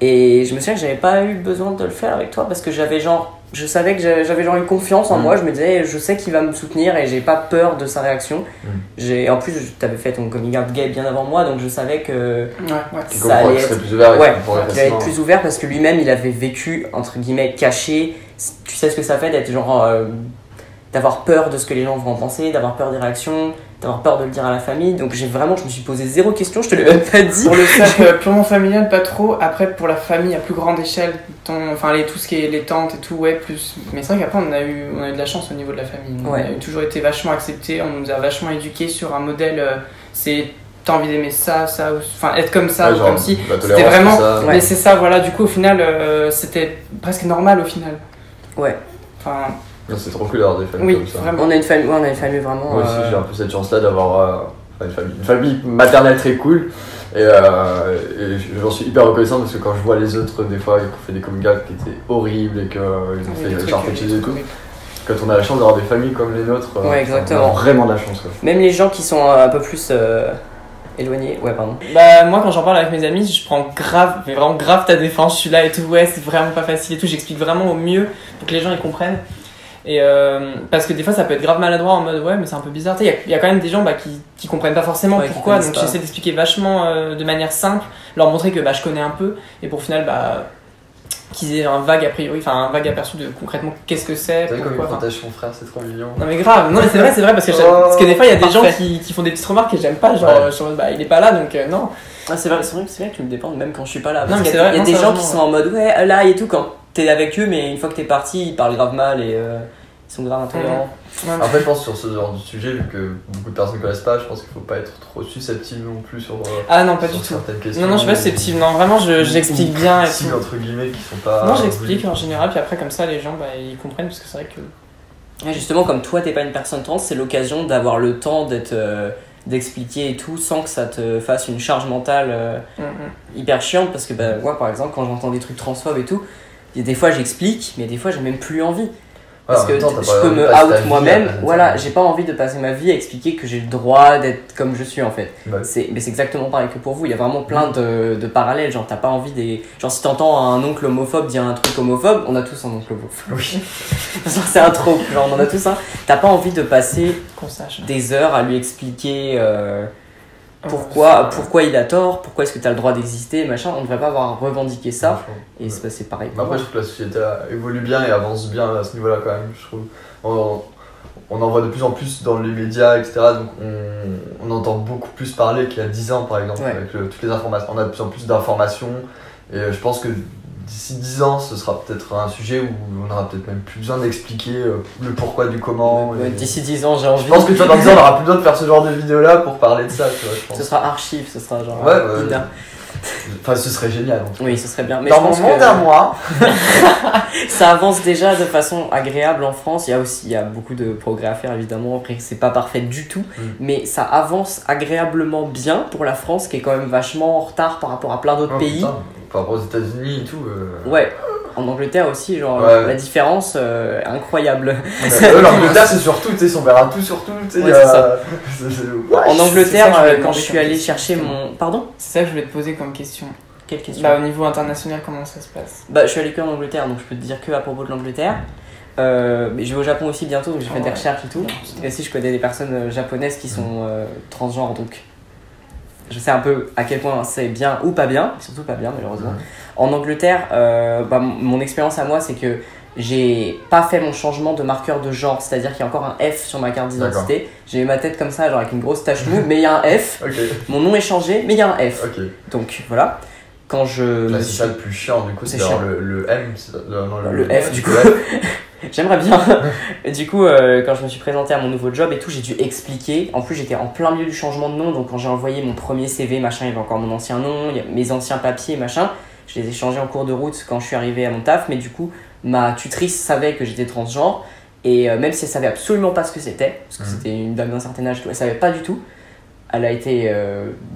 Et je me souviens que j'avais pas eu besoin de le faire avec toi parce que je savais que j'avais genre une confiance en moi, je me disais je sais qu'il va me soutenir et j'ai pas peur de sa réaction. En plus t'avais fait ton coming out gay bien avant moi, donc je savais que ça allait être plus ouvert, qu'il allait être plus ouvert parce que lui-même il avait vécu entre guillemets caché. Tu sais ce que ça fait d'être genre d'avoir peur de ce que les gens vont en penser, d'avoir peur des réactions, d'avoir peur de le dire à la famille. Donc je me suis posé zéro question, je te l'ai même pas dit. Pour le cercle purement familial, pas trop. Après, pour la famille à plus grande échelle, tout ce qui est les tantes et tout, ouais, plus. Mais c'est vrai qu'après, on a eu de la chance au niveau de la famille. On a toujours été vachement acceptés, on nous a vachement éduqués sur un modèle, t'as envie d'aimer ça, enfin être comme ça, comme si. C'était vraiment. Mais c'est ça, voilà, du coup, au final, c'était presque normal au final. Ouais. Enfin. C'est trop cool d'avoir des familles comme ça. Vraiment. On a une famille vraiment. Moi aussi, j'ai un peu cette chance-là d'avoir une famille maternelle très cool. Et j'en suis hyper reconnaissant parce que quand je vois les autres, des fois, ils ont fait des coming out qui étaient horribles et qu'ils ont fait charter chez eux et tout. Quand on a la chance d'avoir des familles comme les nôtres, on a vraiment de la chance. Quoi. Même les gens qui sont un peu plus éloignés, pardon. Bah, moi, quand j'en parle avec mes amis, je prends vraiment grave ta défense. Je suis là et tout, c'est vraiment pas facile et tout. J'explique vraiment au mieux pour que les gens ils comprennent. Et parce que des fois ça peut être grave maladroit en mode mais c'est un peu bizarre, il y a quand même des gens qui comprennent pas forcément pourquoi, donc j'essaie d'expliquer vachement de manière simple, leur montrer que je connais un peu et pour au final qu'ils aient un vague a priori, enfin un vague aperçu de concrètement qu'est-ce que c'est. T'as vu comme il pourquoi, protège son frère, c'est trop mignon. Non mais grave, non mais c'est vrai parce que des fois il y a des gens qui font des petites remarques que j'aime pas, genre sur bah il est pas là donc non. Ah, c'est vrai que tu me dépendes même quand je suis pas là. Non, mais il y a des gens qui sont en mode ouais là et tout quand t'es avec eux, mais une fois que t'es parti ils parlent grave mal et ils sont grave intolérants. Après je pense sur ce genre de sujet, vu que beaucoup de personnes ne connaissent pas, je pense qu'il faut pas être trop susceptible non plus sur ah non pas du tout certaines questions. Non je suis pas susceptible, non vraiment j'explique bien et tout. Entre guillemets qui sont pas. Non j'explique en général puis après comme ça les gens bah ils comprennent parce que c'est vrai que. Et justement comme toi t'es pas une personne trans, c'est l'occasion d'avoir le temps d'expliquer et tout sans que ça te fasse une charge mentale hyper chiante parce que bah moi par exemple quand j'entends des trucs transphobes et tout, des fois j'explique mais des fois j'ai même plus envie. Parce que je peux me out moi-même, voilà, j'ai pas envie de passer ma vie à expliquer que j'ai le droit d'être comme je suis en fait. Ouais. Mais c'est exactement pareil que pour vous, il y a vraiment plein de parallèles, genre t'as pas envie des... Genre si t'entends un oncle homophobe dire un truc homophobe, on a tous un oncle homophobe. Oui. C'est un trope, genre on en a tous un. T'as pas envie de passer des heures à lui expliquer pourquoi il a tort, pourquoi est-ce que t'as le droit d'exister, machin, on devrait pas avoir revendiqué ça, et c'est pareil. Après je trouve que la société évolue bien et avance bien à ce niveau-là quand même, je trouve. On en voit de plus en plus dans les médias, etc. Donc on entend beaucoup plus parler qu'il y a 10 ans par exemple, avec toutes les informations. On a de plus en plus d'informations, et je pense que d'ici 10 ans, ce sera peut-être un sujet où on n'aura peut-être même plus besoin d'expliquer le pourquoi du comment. D'ici 10 ans, j'ai envie. Je pense que tu vois, dans 10 ans, on n'aura plus besoin de faire ce genre de vidéo-là pour parler de ça, tu vois, je pense. Ce sera archive, ce sera genre. Enfin, ce serait génial. Oui, ce serait bien. Mais dans mon monde à moi, ça avance déjà de façon agréable en France. Il y a beaucoup de progrès à faire évidemment. Après, c'est pas parfait du tout, mais ça avance agréablement bien pour la France, qui est quand même vachement en retard par rapport à plein d'autres pays. Putain. Par rapport aux États-Unis et tout. Ouais, en Angleterre aussi, genre la différence incroyable. L'Angleterre, c'est surtout, tu sais, ils sont verts à tout, surtout. Tu sais, en Angleterre, quand je suis allé chercher mon. Pardon ? C'est ça que je voulais te poser comme question. Quelle question ? Bah, au niveau international, comment ça se passe ? Bah, je suis allé que en Angleterre, donc je peux te dire que à propos de l'Angleterre. Mais je vais au Japon aussi bientôt, donc j'ai fait des recherches et tout. Et aussi, je connais des personnes japonaises qui sont transgenres, donc. Je sais un peu à quel point c'est bien ou pas bien, surtout pas bien malheureusement. En Angleterre, mon expérience à moi, c'est que j'ai pas fait mon changement de marqueur de genre, c'est-à-dire qu'il y a encore un F sur ma carte d'identité. J'ai ma tête comme ça, genre avec une grosse tache mou, mais il y a un F. Mon nom est changé, mais il y a un F. Donc voilà. Quand je. Là, c'est ça le plus chiant, du coup, c'est genre le M. Le F, du coup. J'aimerais bien. Et du coup, quand je me suis présenté à mon nouveau job et tout, j'ai dû expliquer. En plus, j'étais en plein milieu du changement de nom, donc quand j'ai envoyé mon premier CV, machin, il y avait encore mon ancien nom, mes anciens papiers, machin. Je les ai changés en cours de route quand je suis arrivé à mon taf, mais du coup, ma tutrice savait que j'étais transgenre, et même si elle savait absolument pas ce que c'était, parce que c'était une dame d'un certain âge, elle savait pas du tout. Elle a été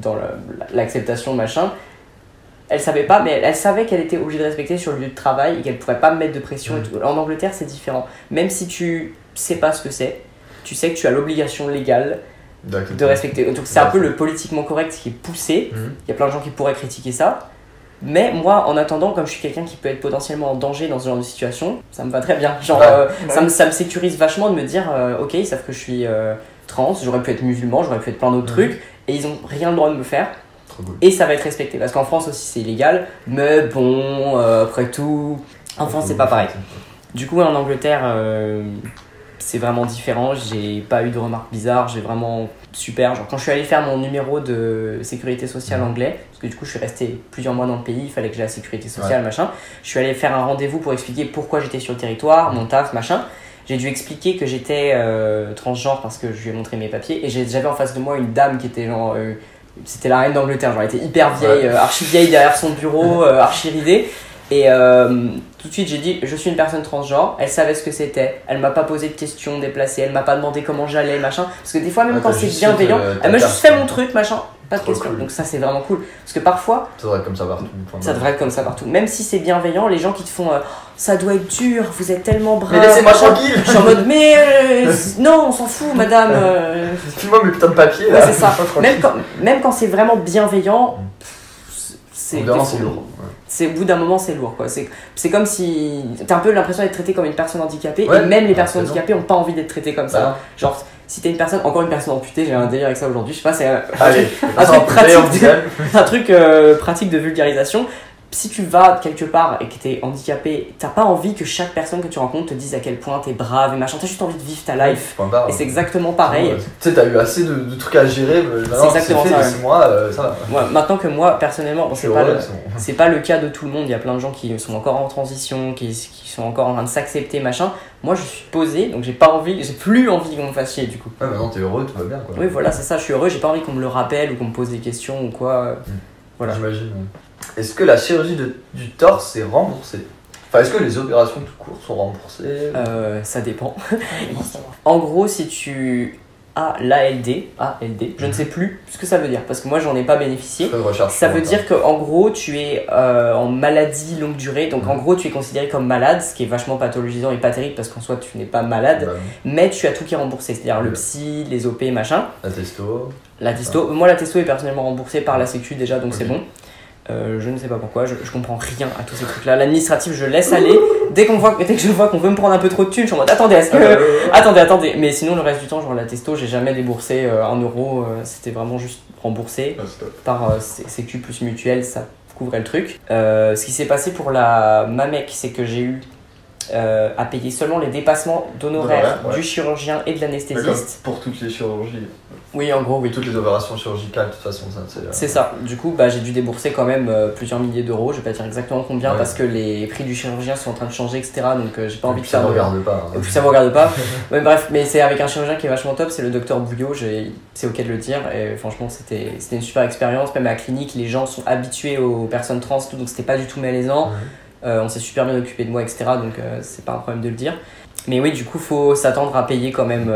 dans l'acceptation, machin. Elle savait pas, mais elle savait qu'elle était obligée de respecter sur le lieu de travail et qu'elle pourrait pas me mettre de pression et tout. En Angleterre, c'est différent. Même si tu sais pas ce que c'est, tu sais que tu as l'obligation légale de respecter. Donc c'est un peu le politiquement correct qui est poussé. Il y a plein de gens qui pourraient critiquer ça. Mais moi, en attendant, comme je suis quelqu'un qui peut être potentiellement en danger dans ce genre de situation, ça me va très bien. Genre, ça me sécurise vachement de me dire, ok, ils savent que je suis trans, j'aurais pu être musulman, j'aurais pu être plein d'autres trucs, et ils ont rien le droit de me faire. Et ça va être respecté, parce qu'en France aussi c'est illégal, mais bon, après tout, en France c'est pas pareil. Du coup, en Angleterre, c'est vraiment différent, j'ai pas eu de remarques bizarres, j'ai vraiment super. Genre, quand je suis allé faire mon numéro de sécurité sociale anglais, parce que du coup je suis resté plusieurs mois dans le pays, il fallait que j'aie la sécurité sociale, machin, je suis allé faire un rendez-vous pour expliquer pourquoi j'étais sur le territoire, mon taf, machin. J'ai dû expliquer que j'étais transgenre parce que je lui ai montré mes papiés, et j'avais en face de moi une dame qui était genre. C'était la reine d'Angleterre, genre elle était hyper vieille, archi vieille derrière son bureau, archi ridée. Et tout de suite j'ai dit je suis une personne transgenre, elle savait ce que c'était, elle m'a pas posé de questions déplacées, elle m'a pas demandé comment j'allais, machin. Parce que des fois même quand c'est bienveillant, elle m'a juste fait mon truc, machin, pas de questions. Donc ça c'est vraiment cool. Parce que parfois, ça devrait être comme ça partout. Ça devrait être comme ça partout. Même si c'est bienveillant, les gens qui te font ça doit être dur, vous êtes tellement brave. Mais laissez-moi tranquille. Je suis en mode mais non, on s'en fout madame. File-moi mes putains de papiers là. Ouais, c'est ça. Même quand c'est vraiment bienveillant, c'est lourd. Au bout d'un moment c'est lourd quoi. C'est comme si t'as un peu l'impression d'être traité comme une personne handicapée, et même les personnes handicapées ont pas envie d'être traitées comme ça. Genre si t'es une personne, encore une personne amputée, j'ai un délire avec ça aujourd'hui, je sais pas, c'est un truc pratique de vulgarisation. si tu vas quelque part et que t'es handicapé, t'as pas envie que chaque personne que tu rencontres te dise à quel point t'es brave et machin. T'as juste envie de vivre ta life. Et c'est exactement pareil. Tu sais, t'as eu assez de trucs à gérer. C'est exactement ça. C'est moi, ça va. Ouais, maintenant que moi, personnellement, bon, c'est pas le cas de tout le monde. Il y a plein de gens qui sont encore en transition, qui sont encore en train de s'accepter, machin. Moi, je suis posé, donc j'ai plus envie qu'on me fasse chier du coup. Ouais, maintenant t'es heureux, tout va bien quoi. Oui, voilà, c'est ça, je suis heureux. J'ai pas envie qu'on me le rappelle ou qu'on me pose des questions ou quoi. Voilà. J'imagine. Est-ce que la chirurgie du torse est remboursée? Enfin, est-ce que les opérations tout court sont remboursées? Ça dépend. En gros, si tu as l'ALD, je ne sais plus ce que ça veut dire parce que moi j'en ai pas bénéficié. Ça veut dire qu'en gros tu es en maladie longue durée, donc en gros tu es considéré comme malade, ce qui est vachement pathologisant et pas terrible parce qu'en soi tu n'es pas malade, mais tu as tout qui est remboursé, c'est-à-dire le psy, les OP, machin. La testo. Moi la testo est personnellement remboursée par la sécu déjà, donc c'est bon. Je ne sais pas pourquoi, je comprends rien à tous ces trucs là. L'administratif je laisse aller. Dès que je vois qu'on veut me prendre un peu trop de thunes, je suis en mode attendez, attendez. Mais sinon le reste du temps, genre la testo, j'ai jamais déboursé 1 euro, c'était vraiment juste remboursé par sécu plus mutuelle, ça couvrait le truc. Ce qui s'est passé pour la Mamec, c'est que j'ai eu à payer seulement les dépassements d'honoraires du chirurgien et de l'anesthésiste. Pour toutes les chirurgies. Oui, en gros, oui. Toutes les opérations chirurgicales, de toute façon, ça c'est ça. Du coup, j'ai dû débourser quand même plusieurs milliers d'euros. Je vais pas dire exactement combien parce que les prix du chirurgien sont en train de changer, etc. Donc, j'ai pas envie de faire. Ça me regarde pas. Et puis ça me regarde pas. Ouais, bref, mais c'est avec un chirurgien qui est vachement top, c'est le docteur Bouillot. C'est ok de le dire. Et franchement, c'était une super expérience. Même à la clinique, les gens sont habitués aux personnes trans, tout, donc c'était pas du tout malaisant. On s'est super bien occupé de moi, etc. Donc, c'est pas un problème de le dire. Mais oui, du coup, faut s'attendre à payer quand même.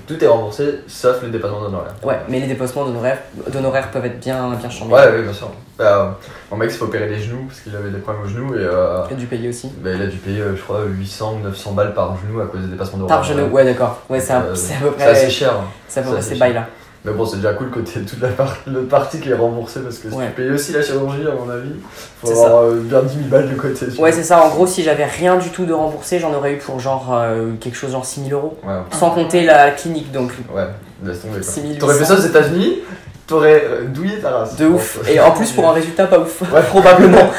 Tout est remboursé, sauf les dépassements d'honoraires. Ouais, mais les dépassements d'honoraires peuvent être bien chambés. Ouais, bien sûr. Mon mec s'est fait opérer les genoux parce qu'il avait des problèmes aux genoux. Et, il a dû payer aussi. Il a dû payer, je crois, 800 ou 900 balles par genou à cause des dépassements d'honoraires. Par genou, ouais, d'accord. Ouais, c'est à peu près. C'est assez cher. C'est à peu près ces bails-là. Mais bon, c'est déjà cool que tu aies toute la partie qui est remboursée parce que si tu payes aussi la chirurgie, à mon avis, faut avoir bien 10 000 balles de côté. Ouais, c'est ça. En gros, si j'avais rien du tout de remboursé, j'en aurais eu pour genre quelque chose genre 6 000 euros. Sans compter la clinique donc. Ouais, laisse tomber. 6 800. T'aurais fait ça aux États-Unis, t'aurais douillé ta race. De ouf. Et en plus, pour un résultat pas ouf. Ouais, probablement.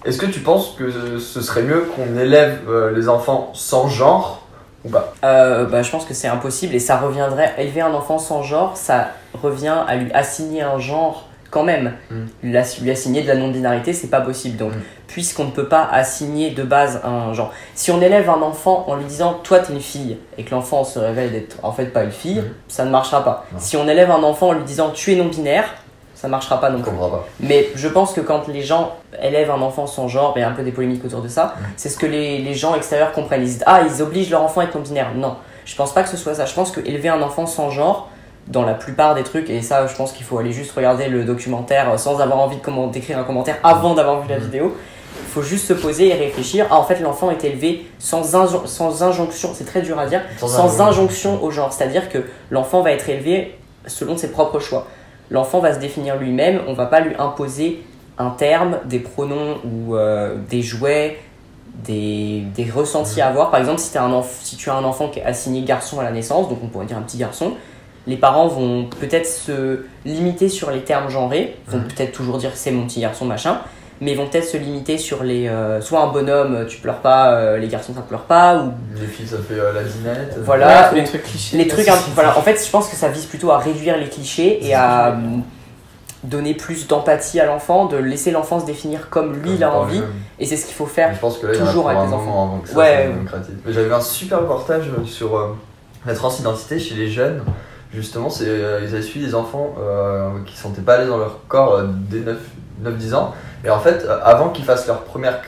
Est-ce que tu penses que ce serait mieux qu'on élève les enfants sans genre ou pas? Je pense que c'est impossible et ça reviendrait. Élever un enfant sans genre, ça revient à lui assigner un genre quand même. Lui assigner de la non-binarité, c'est pas possible. Donc, puisqu'on ne peut pas assigner de base un genre, si on élève un enfant en lui disant toi t'es une fille et que l'enfant se révèle d'être en fait pas une fille, ça ne marchera pas. Si on élève un enfant en lui disant tu es non-binaire, ça marchera pas non plus. Mais je pense que quand les gens élèvent un enfant sans genre, il y a un peu des polémiques autour de ça, c'est ce que les gens extérieurs comprennent. Ils disent ils obligent leur enfant à être non-binaire. Non, je pense pas que ce soit ça. Je pense que élever un enfant sans genre, dans la plupart des trucs, et ça je pense qu'il faut aller juste regarder le documentaire sans avoir envie d'écrire un commentaire avant d'avoir vu la vidéo. Il faut juste se poser et réfléchir. En fait, l'enfant est élevé sans injonction, c'est très dur à dire, sans injonction au genre. C'est-à-dire que l'enfant va être élevé selon ses propres choix. L'enfant va se définir lui-même, on va pas lui imposer un terme, des pronoms ou des jouets, des ressentis à avoir. Par exemple, si tu as un enfant qui est assigné garçon à la naissance, donc on pourrait dire un petit garçon, les parents vont peut-être se limiter sur les termes genrés, vont peut-être toujours dire c'est mon petit garçon machin, mais ils vont peut-être se limiter sur les soit un bonhomme tu pleures pas, les garçons ça pleure pas, ou les filles ça fait la dinette. Voilà, les trucs clichés. Les trucs voilà, en fait je pense que ça vise plutôt à réduire les clichés et à donner plus d'empathie à l'enfant, de laisser l'enfant se définir comme lui il a envie, et c'est ce qu'il faut faire. Je pense que là, toujours avec les enfants. Avant que ça j'avais vu un super reportage sur la transidentité chez les jeunes. Justement, ils avaient suivi des enfants qui ne se sentaient pas à l'aise dans leur corps dès 9-10 ans. Et en fait, avant qu'ils fassent leur première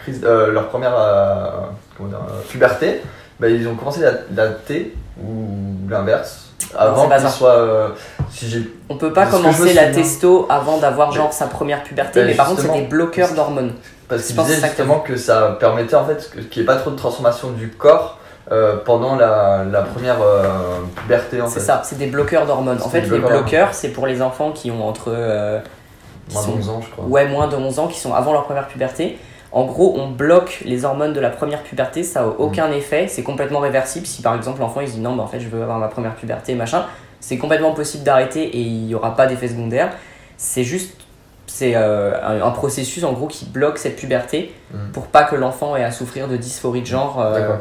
puberté, ils ont commencé la T ou l'inverse. Avant qu'ils soient. On peut pas commencer la testo avant d'avoir genre sa première puberté, mais par contre, c'est des bloqueurs d'hormones. Parce qu'ils disaient justement que ça permettait en fait qu'il n'y ait pas trop de transformation du corps. Pendant la première puberté en fait. C'est ça, c'est des bloqueurs d'hormones. En fait, les bloqueurs, c'est pour les enfants qui ont entre moins de 11 ans, je crois. Ouais, moins de 11 ans, qui sont avant leur première puberté. En gros, on bloque les hormones de la première puberté, ça n'a aucun effet, c'est complètement réversible. Si par exemple l'enfant il se dit non, en fait je veux avoir ma première puberté, machin, c'est complètement possible d'arrêter et il n'y aura pas d'effet secondaire. C'est juste c'est un processus en gros qui bloque cette puberté pour pas que l'enfant ait à souffrir de dysphorie de genre. D'accord.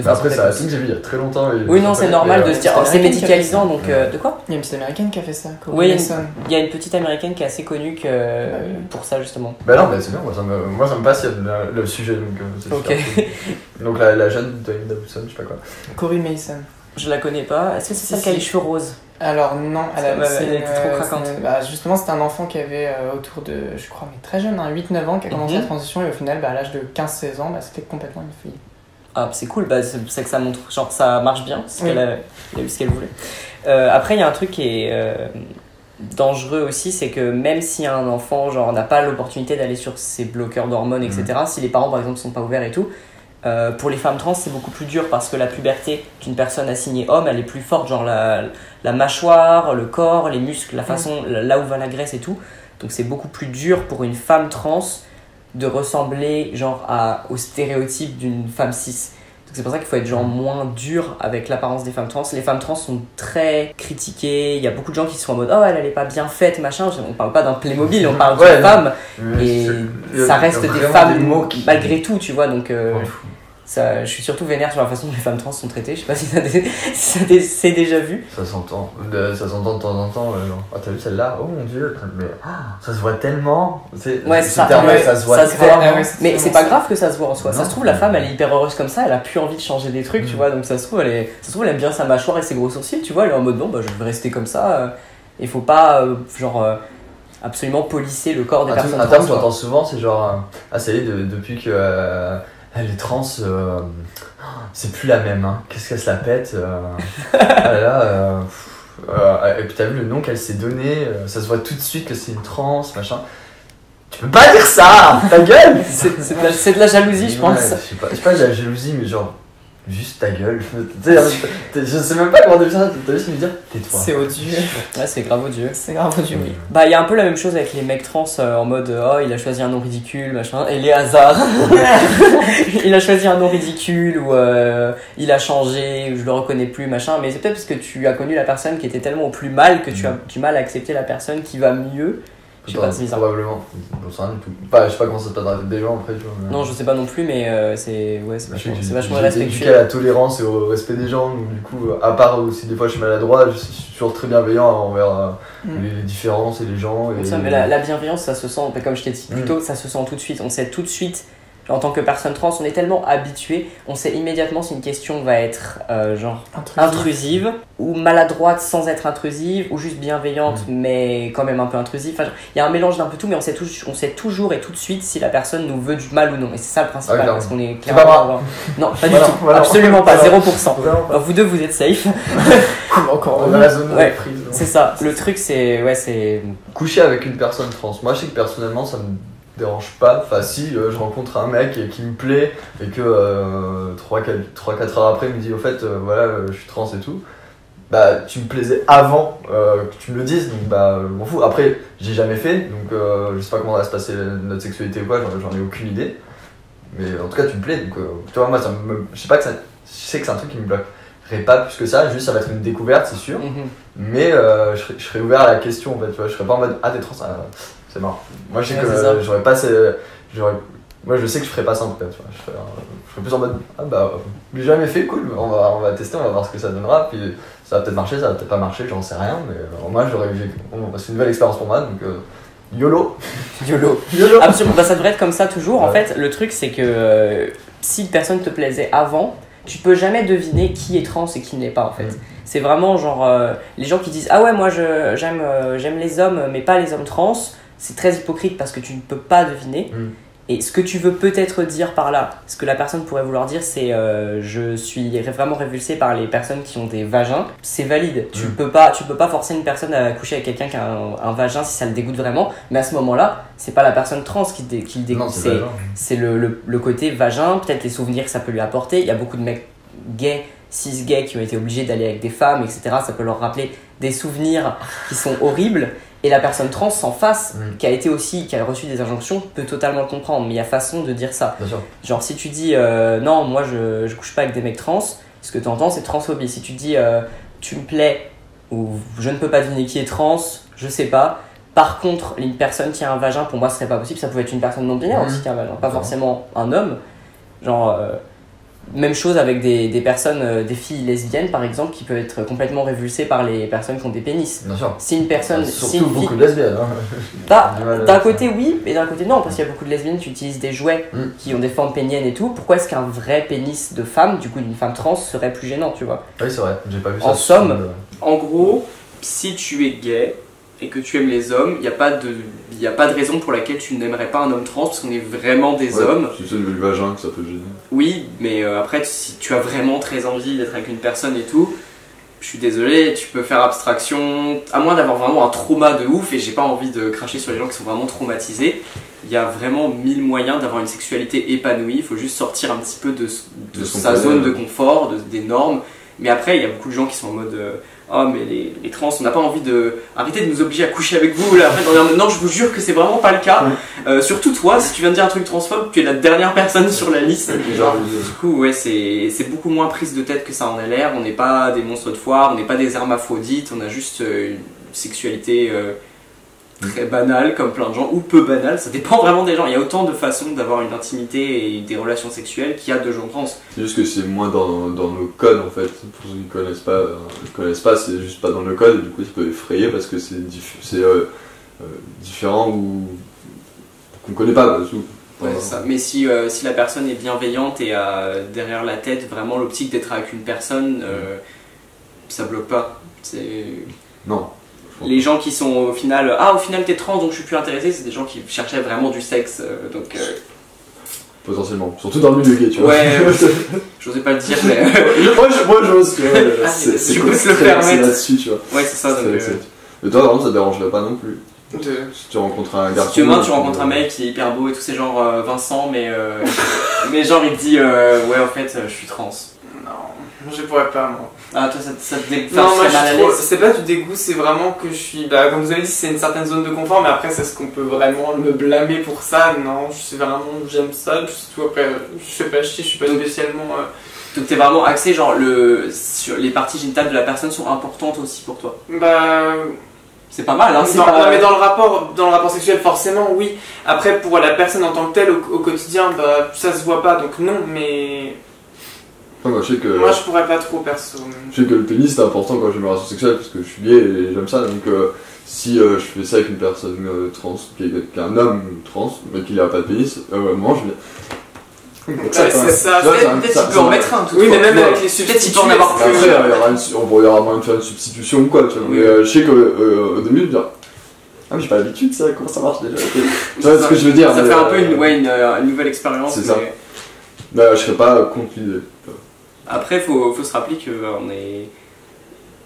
Après, c'est un film que j'ai vu il y a très longtemps. Oui, non, c'est normal de se dire, c'est médicalisant, donc de quoi? Il y a une petite américaine qui a fait ça. Oui, il y a une petite américaine qui est assez connue pour ça justement. Bah non, mais c'est bien, moi ça me passionne le sujet, donc c'est ok. Donc la jeune de Linda Woodson, je sais pas quoi. Corey Mason. Je la connais pas. Est-ce que c'est celle qui a les cheveux roses? Alors non, elle est trop craquante. Justement, c'était un enfant qui avait autour de, je crois, mais très jeune, 8-9 ans, qui a commencé la transition et au final, à l'âge de 15-16 ans, c'était complètement une fille. Ah, c'est cool, c'est que ça montre, genre ça marche bien, qu'elle a eu ce qu'elle voulait. Après, il y a un truc qui est dangereux aussi, c'est que même si un enfant genre n'a pas l'opportunité d'aller sur ces bloqueurs d'hormones, etc., si les parents par exemple sont pas ouverts et tout, pour les femmes trans c'est beaucoup plus dur parce que la puberté d'une personne assignée homme elle est plus forte, genre la mâchoire, le corps, les muscles, la façon, là où va la graisse et tout, donc c'est beaucoup plus dur pour une femme trans de ressembler genre aux stéréotypes d'une femme cis. C'est pour ça qu'il faut être genre moins dur avec l'apparence des femmes trans. Les femmes trans sont très critiquées. Il y a beaucoup de gens qui sont en mode oh elle est pas bien faite machin. On parle pas d'un Playmobil, on parle d'une femme et ça reste des femmes malgré tout, tu vois. Donc ça, je suis surtout vénère sur la façon dont les femmes trans sont traitées. Je sais pas si c'est déjà vu. Ça s'entend de temps en temps. Genre, oh, t'as vu celle-là? Oh mon dieu, mais ça se voit tellement. Ça se voit tellement. Mais c'est pas grave que ça se voit en soi. Ça se trouve, la femme elle est hyper heureuse comme ça, elle a plus envie de changer des trucs, tu vois. Donc ça se trouve, elle aime bien sa mâchoire et ses gros sourcils, tu vois. Elle est en mode bon, je vais rester comme ça. Il faut pas, absolument polisser le corps des personnes trans. Un terme que j'entends souvent, c'est genre, ça y est, depuis que. Les trans, c'est plus la même, hein. Qu'est-ce qu'elle se la pète et puis t'as vu le nom qu'elle s'est donné, ça se voit tout de suite que c'est une trans, machin. Tu peux pas dire ça, ta gueule. C'est de la jalousie, je pense. Je sais pas de la jalousie, mais genre, juste ta gueule. Je sais même pas comment dire ça, t'as juste me dire, tais-toi. C'est odieux. Ouais, c'est grave odieux. Oui. Bah, il y a un peu la même chose avec les mecs trans en mode oh, il a choisi un nom ridicule, machin, et les hasards. Il a choisi un nom ridicule ou il a changé, ou je le reconnais plus, machin. Mais c'est peut-être parce que tu as connu la personne qui était tellement au plus mal que tu as du mal à accepter la personne qui va mieux. Je sais pas, c'est bizarre. Probablement. Je sais pas comment ça se passe dans la tête des gens après. Tu vois, mais... Non, je sais pas non plus, mais c'est vachement respectueux. J'ai éduqué à la tolérance et au respect des gens, donc du coup, à part aussi des fois je suis maladroit, je suis toujours très bienveillant envers les différences et les gens. Et... Ça, mais la bienveillance, ça se sent, comme je t'ai dit plus tôt, ça se sent tout de suite. On sait tout de suite. En tant que personne trans, on est tellement habitué, on sait immédiatement si une question va être intrusive ou maladroite sans être intrusive ou juste bienveillante mais quand même un peu intrusive. Enfin, il y a un mélange d'un peu tout, mais on sait toujours et tout de suite si la personne nous veut du mal ou non. Et c'est ça le principal, parce qu'on est clairement... Non, pas du tout, voilà, absolument pas, 0%. Alors, vous deux, vous êtes safe. Encore dans la zone de prise. C'est ça, le truc c'est... Coucher avec une personne trans, moi je sais que personnellement ça me dérange pas. Enfin si je rencontre un mec qui me plaît et que 3-4 heures après il me dit au fait voilà je suis trans et tout, bah tu me plaisais avant que tu me le dises, donc bah je m'en fous. Après j'ai jamais fait, donc je sais pas comment va se passer notre sexualité ou quoi, j'en ai aucune idée, mais en tout cas tu me plais, donc tu vois moi ça me, je sais que c'est un truc qui me bloquerait pas plus que ça, juste ça va être une découverte c'est sûr, mais je serais ouvert à la question en fait, tu vois, je serais pas en mode ah t'es trans, c'est marrant. Moi je sais que j'aurais pas moi je sais que je ferais pas ça en tout cas, tu vois. Je serais plus en mode ah bah j'ai jamais fait, cool, on va tester, on va voir ce que ça donnera, puis ça va peut-être marcher, ça va peut-être pas marcher, j'en sais rien, mais moi c'est une nouvelle expérience pour moi, donc YOLO. Absolument, bah, ça devrait être comme ça toujours. En fait le truc c'est que si une personne te plaisait avant, tu peux jamais deviner qui est trans et qui ne l'est pas en fait. C'est vraiment genre les gens qui disent ah ouais moi j'aime les hommes mais pas les hommes trans, c'est très hypocrite parce que tu ne peux pas deviner. Et ce que tu veux peut-être dire par là, ce que la personne pourrait vouloir dire, c'est je suis vraiment révulsé par les personnes qui ont des vagins. C'est valide. Tu peux pas forcer une personne à coucher avec quelqu'un qui a un vagin si ça le dégoûte vraiment. Mais à ce moment-là, c'est pas la personne trans qui le dégoûte. C'est le côté vagin, peut-être les souvenirs que ça peut lui apporter. Il y a beaucoup de mecs gays, cis-gays qui ont été obligés d'aller avec des femmes, etc. Ça peut leur rappeler des souvenirs qui sont horribles. Et la personne trans en face, qui a reçu des injonctions, peut totalement le comprendre. Mais il y a façon de dire ça. Genre si tu dis non, moi je couche pas avec des mecs trans, ce que tu entends c'est transphobie. Si tu dis tu me plais ou je ne peux pas deviner qui est trans, je sais pas, Par contre, une personne qui a un vagin, pour moi, ce serait pas possible. Ça pouvait être une personne non binaire aussi qui a un vagin, pas forcément un homme. Genre, même chose avec des personnes, des filles lesbiennes par exemple, qui peuvent être complètement révulsées par les personnes qui ont des pénis. Bien sûr. Si une personne. Surtout si une beaucoup fille... de lesbiennes. Hein. Bah, d'un côté oui, mais d'un côté non, parce qu'il y a beaucoup de lesbiennes qui utilisent des jouets qui ont des formes péniennes et tout. Pourquoi est-ce qu'un vrai pénis de femme, du coup d'une femme trans, serait plus gênant, tu vois? Oui, c'est vrai, j'ai pas vu ça. En somme, En gros, si tu es gay et que tu aimes les hommes, il n'y a pas de raison pour laquelle tu n'aimerais pas un homme trans, parce qu'on est vraiment des hommes. Si c'est le vagin que ça peut gêner. Oui, mais après, si tu as vraiment très envie d'être avec une personne et tout, je suis désolé, tu peux faire abstraction, à moins d'avoir vraiment un trauma de ouf, et j'ai pas envie de cracher sur les gens qui sont vraiment traumatisés. Il y a vraiment 1000 moyens d'avoir une sexualité épanouie, il faut juste sortir un petit peu de sa zone de confort, des normes. Mais après, il y a beaucoup de gens qui sont en mode oh, mais les trans, on n'a pas envie de. Arrêtez de nous obliger à coucher avec vous. Là. Après, on est en mode non, je vous jure que c'est vraiment pas le cas. Surtout toi, si tu viens de dire un truc transphobe, tu es la dernière personne sur la liste. Du coup, ouais, c'est beaucoup moins prise de tête que ça en a l'air. On n'est pas des monstres de foire, on n'est pas des hermaphrodites, on a juste une sexualité très banale, comme plein de gens, ou peu banale, ça dépend vraiment des gens. Il y a autant de façons d'avoir une intimité et des relations sexuelles qu'il y a de gens trans. C'est juste que c'est moins dans nos codes en fait. Pour ceux qui connaissent pas, c'est juste pas dans le code et du coup ça peut effrayer parce que c'est différent ou qu'on connaît pas. Ouais, ça. Mais si la personne est bienveillante et a derrière la tête vraiment l'optique d'être avec une personne, ça bloque pas. Non. Les gens qui sont au final t'es trans donc je suis plus intéressé, c'est des gens qui cherchaient vraiment du sexe potentiellement, surtout dans le milieu gay, tu vois. Ouais, j'osais pas le dire, mais moi j'ose, tu vois. Tu peux te le permettre. C'est là-dessus, tu vois. Ouais, c'est ça. Donc, mais toi, vraiment, ça te dérangerait pas non plus. Si tu rencontres un garçon. Si demain tu rencontres un mec qui est hyper beau et tout, c'est genre Vincent, mais genre il te dit ouais, en fait, je suis trans. Non, je pourrais pas, moi. Ah, toi, ça te dégoûte? Non, moi, c'est pas du dégoût, c'est vraiment que je suis. Bah, comme vous avez dit, c'est une certaine zone de confort, mais après, c'est ce qu'on peut vraiment me blâmer pour ça. Non, c'est vraiment. J'aime ça, tout. Après, je fais pas chier, je suis pas spécialement. Donc, t'es vraiment axé, genre, sur les parties génitales de la personne sont importantes aussi pour toi? Bah. C'est pas mal, hein? Non, mais dans le rapport sexuel, forcément, oui. Après, pour la personne en tant que telle, au quotidien, bah, ça se voit pas, donc non, mais. Moi, je pourrais pas trop, perso. Je sais que le pénis c'est important quand j'ai mes relations sexuelles parce que je suis gay et j'aime ça. Donc si je fais ça avec une personne trans, qui est un homme trans, mais qu'il n'a pas de pénis, moi je vais. C'est ça. Peut-être tu peux en mettre un tout. Oui, mais même avec les substituts. Peut-être tu peux en avoir plus. Après, il y aura moyen de faire une substitution ou quoi. Tu vois. Oui. Mais je sais qu'au début, de dire ah, mais j'ai pas l'habitude, ça, comment ça marche déjà. Tu vois ce que je veux dire? Ça fait un peu une nouvelle expérience. C'est ça. Bah, je serais pas contre l'idée. Après, faut se rappeler qu'on est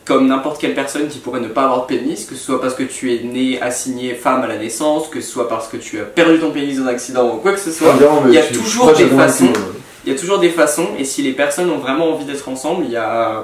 comme n'importe quelle personne qui pourrait ne pas avoir de pénis, que ce soit parce que tu es né assigné femme à la naissance, que ce soit parce que tu as perdu ton pénis dans un accident ou quoi que ce soit. Il y a toujours des façons. Il y a toujours des façons, et si les personnes ont vraiment envie d'être ensemble,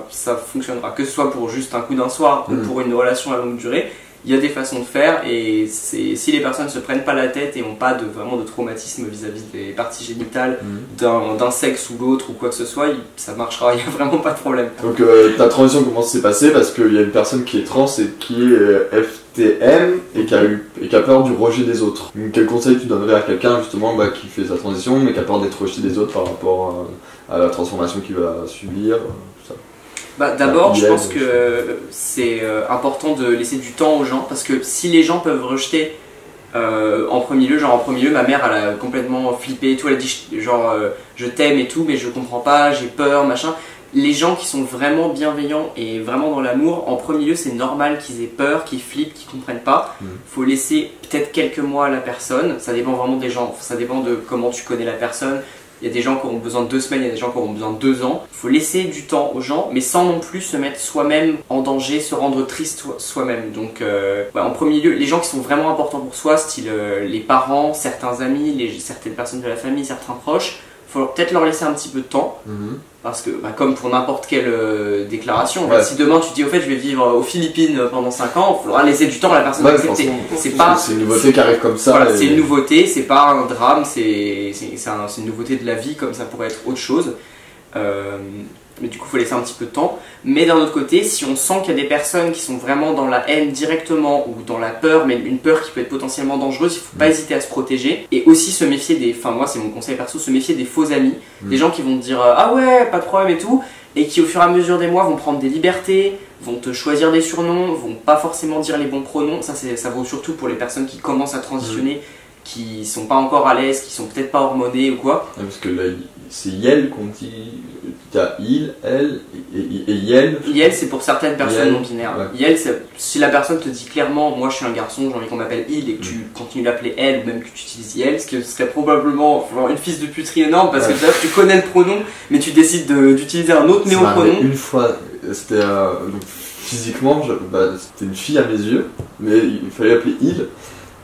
ça fonctionnera. Que ce soit pour juste un coup d'un soir ou pour une relation à longue durée, il y a des façons de faire, et si les personnes ne se prennent pas la tête et n'ont pas vraiment de traumatisme vis-à-vis des parties génitales d'un sexe ou l'autre ou quoi que ce soit, ça marchera, il n'y a vraiment pas de problème. Donc ta transition, comment s'est passée? Parce qu'il y a une personne qui est trans et qui est FTM et qui a peur du rejet des autres. Donc, quel conseil tu donnerais à quelqu'un justement qui fait sa transition mais qui a peur d'être rejeté des autres par rapport à la transformation qu'il va subir, tout ça? D'abord, je pense que c'est important de laisser du temps aux gens, parce que si les gens peuvent rejeter en premier lieu, ma mère elle a complètement flippé et tout, elle a dit je t'aime et tout, mais je comprends pas, j'ai peur, machin. Les gens qui sont vraiment bienveillants et vraiment dans l'amour, en premier lieu, c'est normal qu'ils aient peur, qu'ils flippent, qu'ils comprennent pas. Faut laisser peut-être quelques mois à la personne, ça dépend vraiment des gens, ça dépend de comment tu connais la personne. Il y a des gens qui auront besoin de 2 semaines, il y a des gens qui auront besoin de 2 ans. Il faut laisser du temps aux gens, mais sans non plus se mettre soi-même en danger, se rendre triste soi-même. Donc, en premier lieu, les gens qui sont vraiment importants pour soi, style les parents, certains amis, certaines personnes de la famille, certains proches, il faut peut-être leur laisser un petit peu de temps. Parce que, comme pour n'importe quelle déclaration, si demain tu dis au fait je vais vivre aux Philippines pendant 5 ans, il faudra laisser du temps à la personne d'accepter. C'est une nouveauté qui arrive comme ça. Voilà, c'est une nouveauté, c'est pas un drame, c'est une nouveauté de la vie, comme ça pourrait être autre chose. mais du coup faut laisser un petit peu de temps. Mais d'un autre côté, si on sent qu'il y a des personnes qui sont vraiment dans la haine directement ou dans la peur, mais une peur qui peut être potentiellement dangereuse, il faut pas hésiter à se protéger et aussi se méfier des, enfin moi c'est mon conseil perso, se méfier des faux amis, des gens qui vont te dire ah ouais pas de problème et tout, et qui au fur et à mesure des mois vont prendre des libertés, vont te choisir des surnoms, vont pas forcément dire les bons pronoms. Ça vaut surtout pour les personnes qui commencent à transitionner, qui sont pas encore à l'aise, qui sont peut-être pas hormonés ou quoi. Ouais, parce que là, c'est Yel qu'on dit. T'as il, elle et Yel. Yel, c'est pour certaines personnes Yel, non binaires. ouais. Yel, si la personne te dit clairement, moi je suis un garçon, j'ai envie qu'on m'appelle il, et que tu continues d'appeler elle, ou même que tu utilises Yel, ce qui serait probablement une fisse de puterie énorme, parce que d'ailleurs tu connais le pronom, mais tu décides d'utiliser un autre néo-pronom. Une fois, c'était donc, physiquement, c'était une fille à mes yeux, mais il fallait appeler il.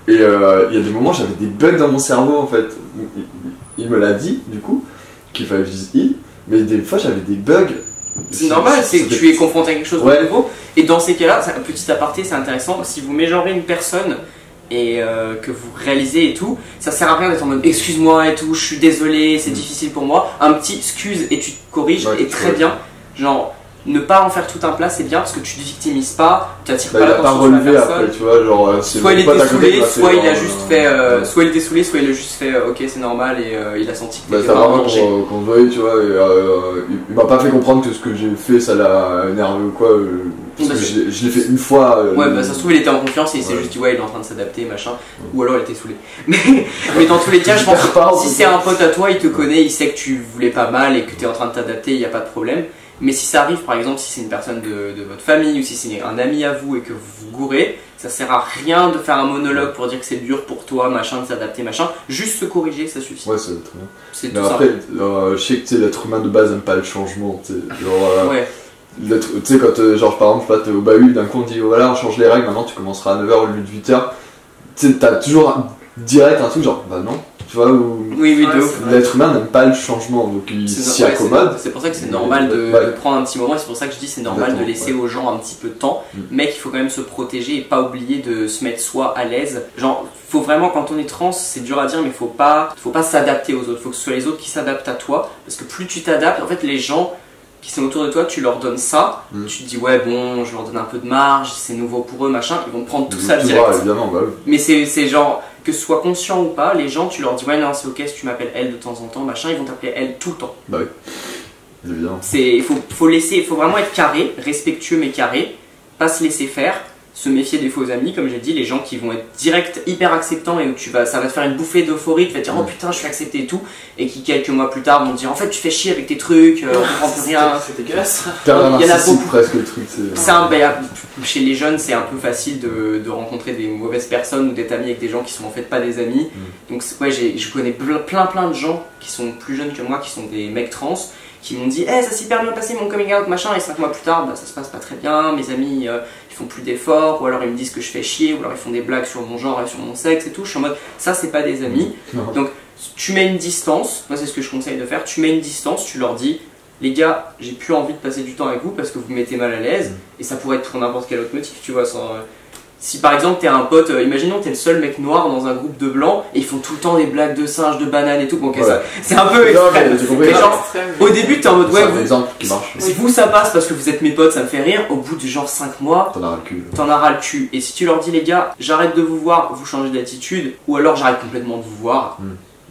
Et il y a des moments, j'avais des bugs dans mon cerveau en fait. Il me l'a dit, du coup, qu'il fallait que je dise il, mais des fois j'avais des bugs. C'est normal, c'est que tu es confronté à quelque chose de nouveau. Et dans ces cas-là, un petit aparté, c'est intéressant. Si vous mégenrez une personne et que vous réalisez et tout, ça sert à rien d'être en mode excuse-moi et tout, je suis désolé, c'est difficile pour moi. Un petit excuse et tu te corriges est très bien. Genre, ne pas en faire tout un plat, c'est bien parce que tu te victimises pas, tu attires pas l'attention de la personne. Après, tu vois, genre, soit il était saoulé, soit il a juste fait, soit il était saoulé, soit il a juste fait ok c'est normal et il a senti que t'étais pas en danger. Quand on voyait, tu vois, il m'a pas fait comprendre que ce que j'ai fait ça l'a énervé ou quoi. Parce que je l'ai fait une fois. Ouais, bah ça se trouve il était en confiance et il s'est juste dit ouais il est en train de s'adapter machin, ou alors il était saoulé. Mais dans tous les cas, je pense que si c'est un pote à toi, il te connaît, il sait que tu voulais pas mal et que tu es en train de t'adapter, il n'y a pas de problème. Mais si ça arrive, par exemple, si c'est une personne de votre famille ou si c'est un ami à vous et que vous vous gourrez, ça sert à rien de faire un monologue pour dire que c'est dur pour toi, machin, de s'adapter, machin. Juste se corriger, ça suffit. Ouais, c'est très bien. C'est mais tout après, ça. je sais que l'être humain de base n'aime pas le changement. Genre, ouais. Tu sais, quand genre, par exemple, t'es au bahut, d'un coup on dit voilà, on change les règles, maintenant tu commenceras à 9h au lieu de 8h. Tu sais, t'as toujours direct un truc genre bah non. Tu vois, oui, l'être humain n'aime pas le changement, donc il s'y accommode. C'est pour ça que c'est normal de prendre un petit moment, et c'est pour ça que je dis c'est normal de laisser aux gens un petit peu de temps, mais qu'il faut quand même se protéger et pas oublier de se mettre soi à l'aise. Genre, faut vraiment, quand on est trans, c'est dur à dire, mais faut pas s'adapter aux autres, faut que ce soit les autres qui s'adaptent à toi, parce que plus tu t'adaptes, en fait, les gens qui sont autour de toi, tu leur donnes ça, tu te dis ouais bon, je leur donne un peu de marge, c'est nouveau pour eux, machin, ils vont prendre tout ça direct. Évidemment, bah oui. Mais c'est genre, que ce soit conscient ou pas, les gens, tu leur dis ouais non c'est ok si tu m'appelles elle de temps en temps, machin, ils vont t'appeler elle tout le temps. Bah oui, évidemment. Faut vraiment être carré, respectueux mais carré, pas se laisser faire, se méfier des faux amis, comme j'ai dit, les gens qui vont être direct hyper acceptants et où ça va te faire une bouffée d'euphorie, tu vas te dire oh putain je suis accepté et tout, et qui quelques mois plus tard vont te dire en fait tu fais chier avec tes trucs, on comprend plus rien. C'est dégueulasse. Il y en a beaucoup. Presque le truc. Chez les jeunes c'est un peu facile de rencontrer des mauvaises personnes ou d'être amis avec des gens qui sont en fait pas des amis. Donc ouais, je connais plein de gens qui sont plus jeunes que moi, qui sont des mecs trans, qui m'ont dit ça s'est hyper bien passé mon coming out machin, et 5 mois plus tard ça se passe pas très bien, mes amis ils font plus d'efforts, ou alors ils me disent que je fais chier, ou alors ils font des blagues sur mon genre et sur mon sexe et tout. Je suis en mode ça c'est pas des amis. Donc tu mets une distance, moi c'est ce que je conseille de faire, tu mets une distance, tu leur dis les gars j'ai plus envie de passer du temps avec vous parce que vous me mettez mal à l'aise, et ça pourrait être pour n'importe quel autre motif, tu vois, sans... Si par exemple t'es un pote, imaginons t'es le seul mec noir dans un groupe de blancs et ils font tout le temps des blagues de singes, de bananes et tout, bon ok ça c'est un peu extrême. Mais genre, au début t'es en mode ouais, c'est un exemple qui marche. Si vous ça passe parce que vous êtes mes potes, ça me fait rire, au bout de genre 5 mois, t'en as ras le cul. Et si tu leur dis les gars, j'arrête de vous voir, vous changez d'attitude, ou alors j'arrête complètement de vous voir.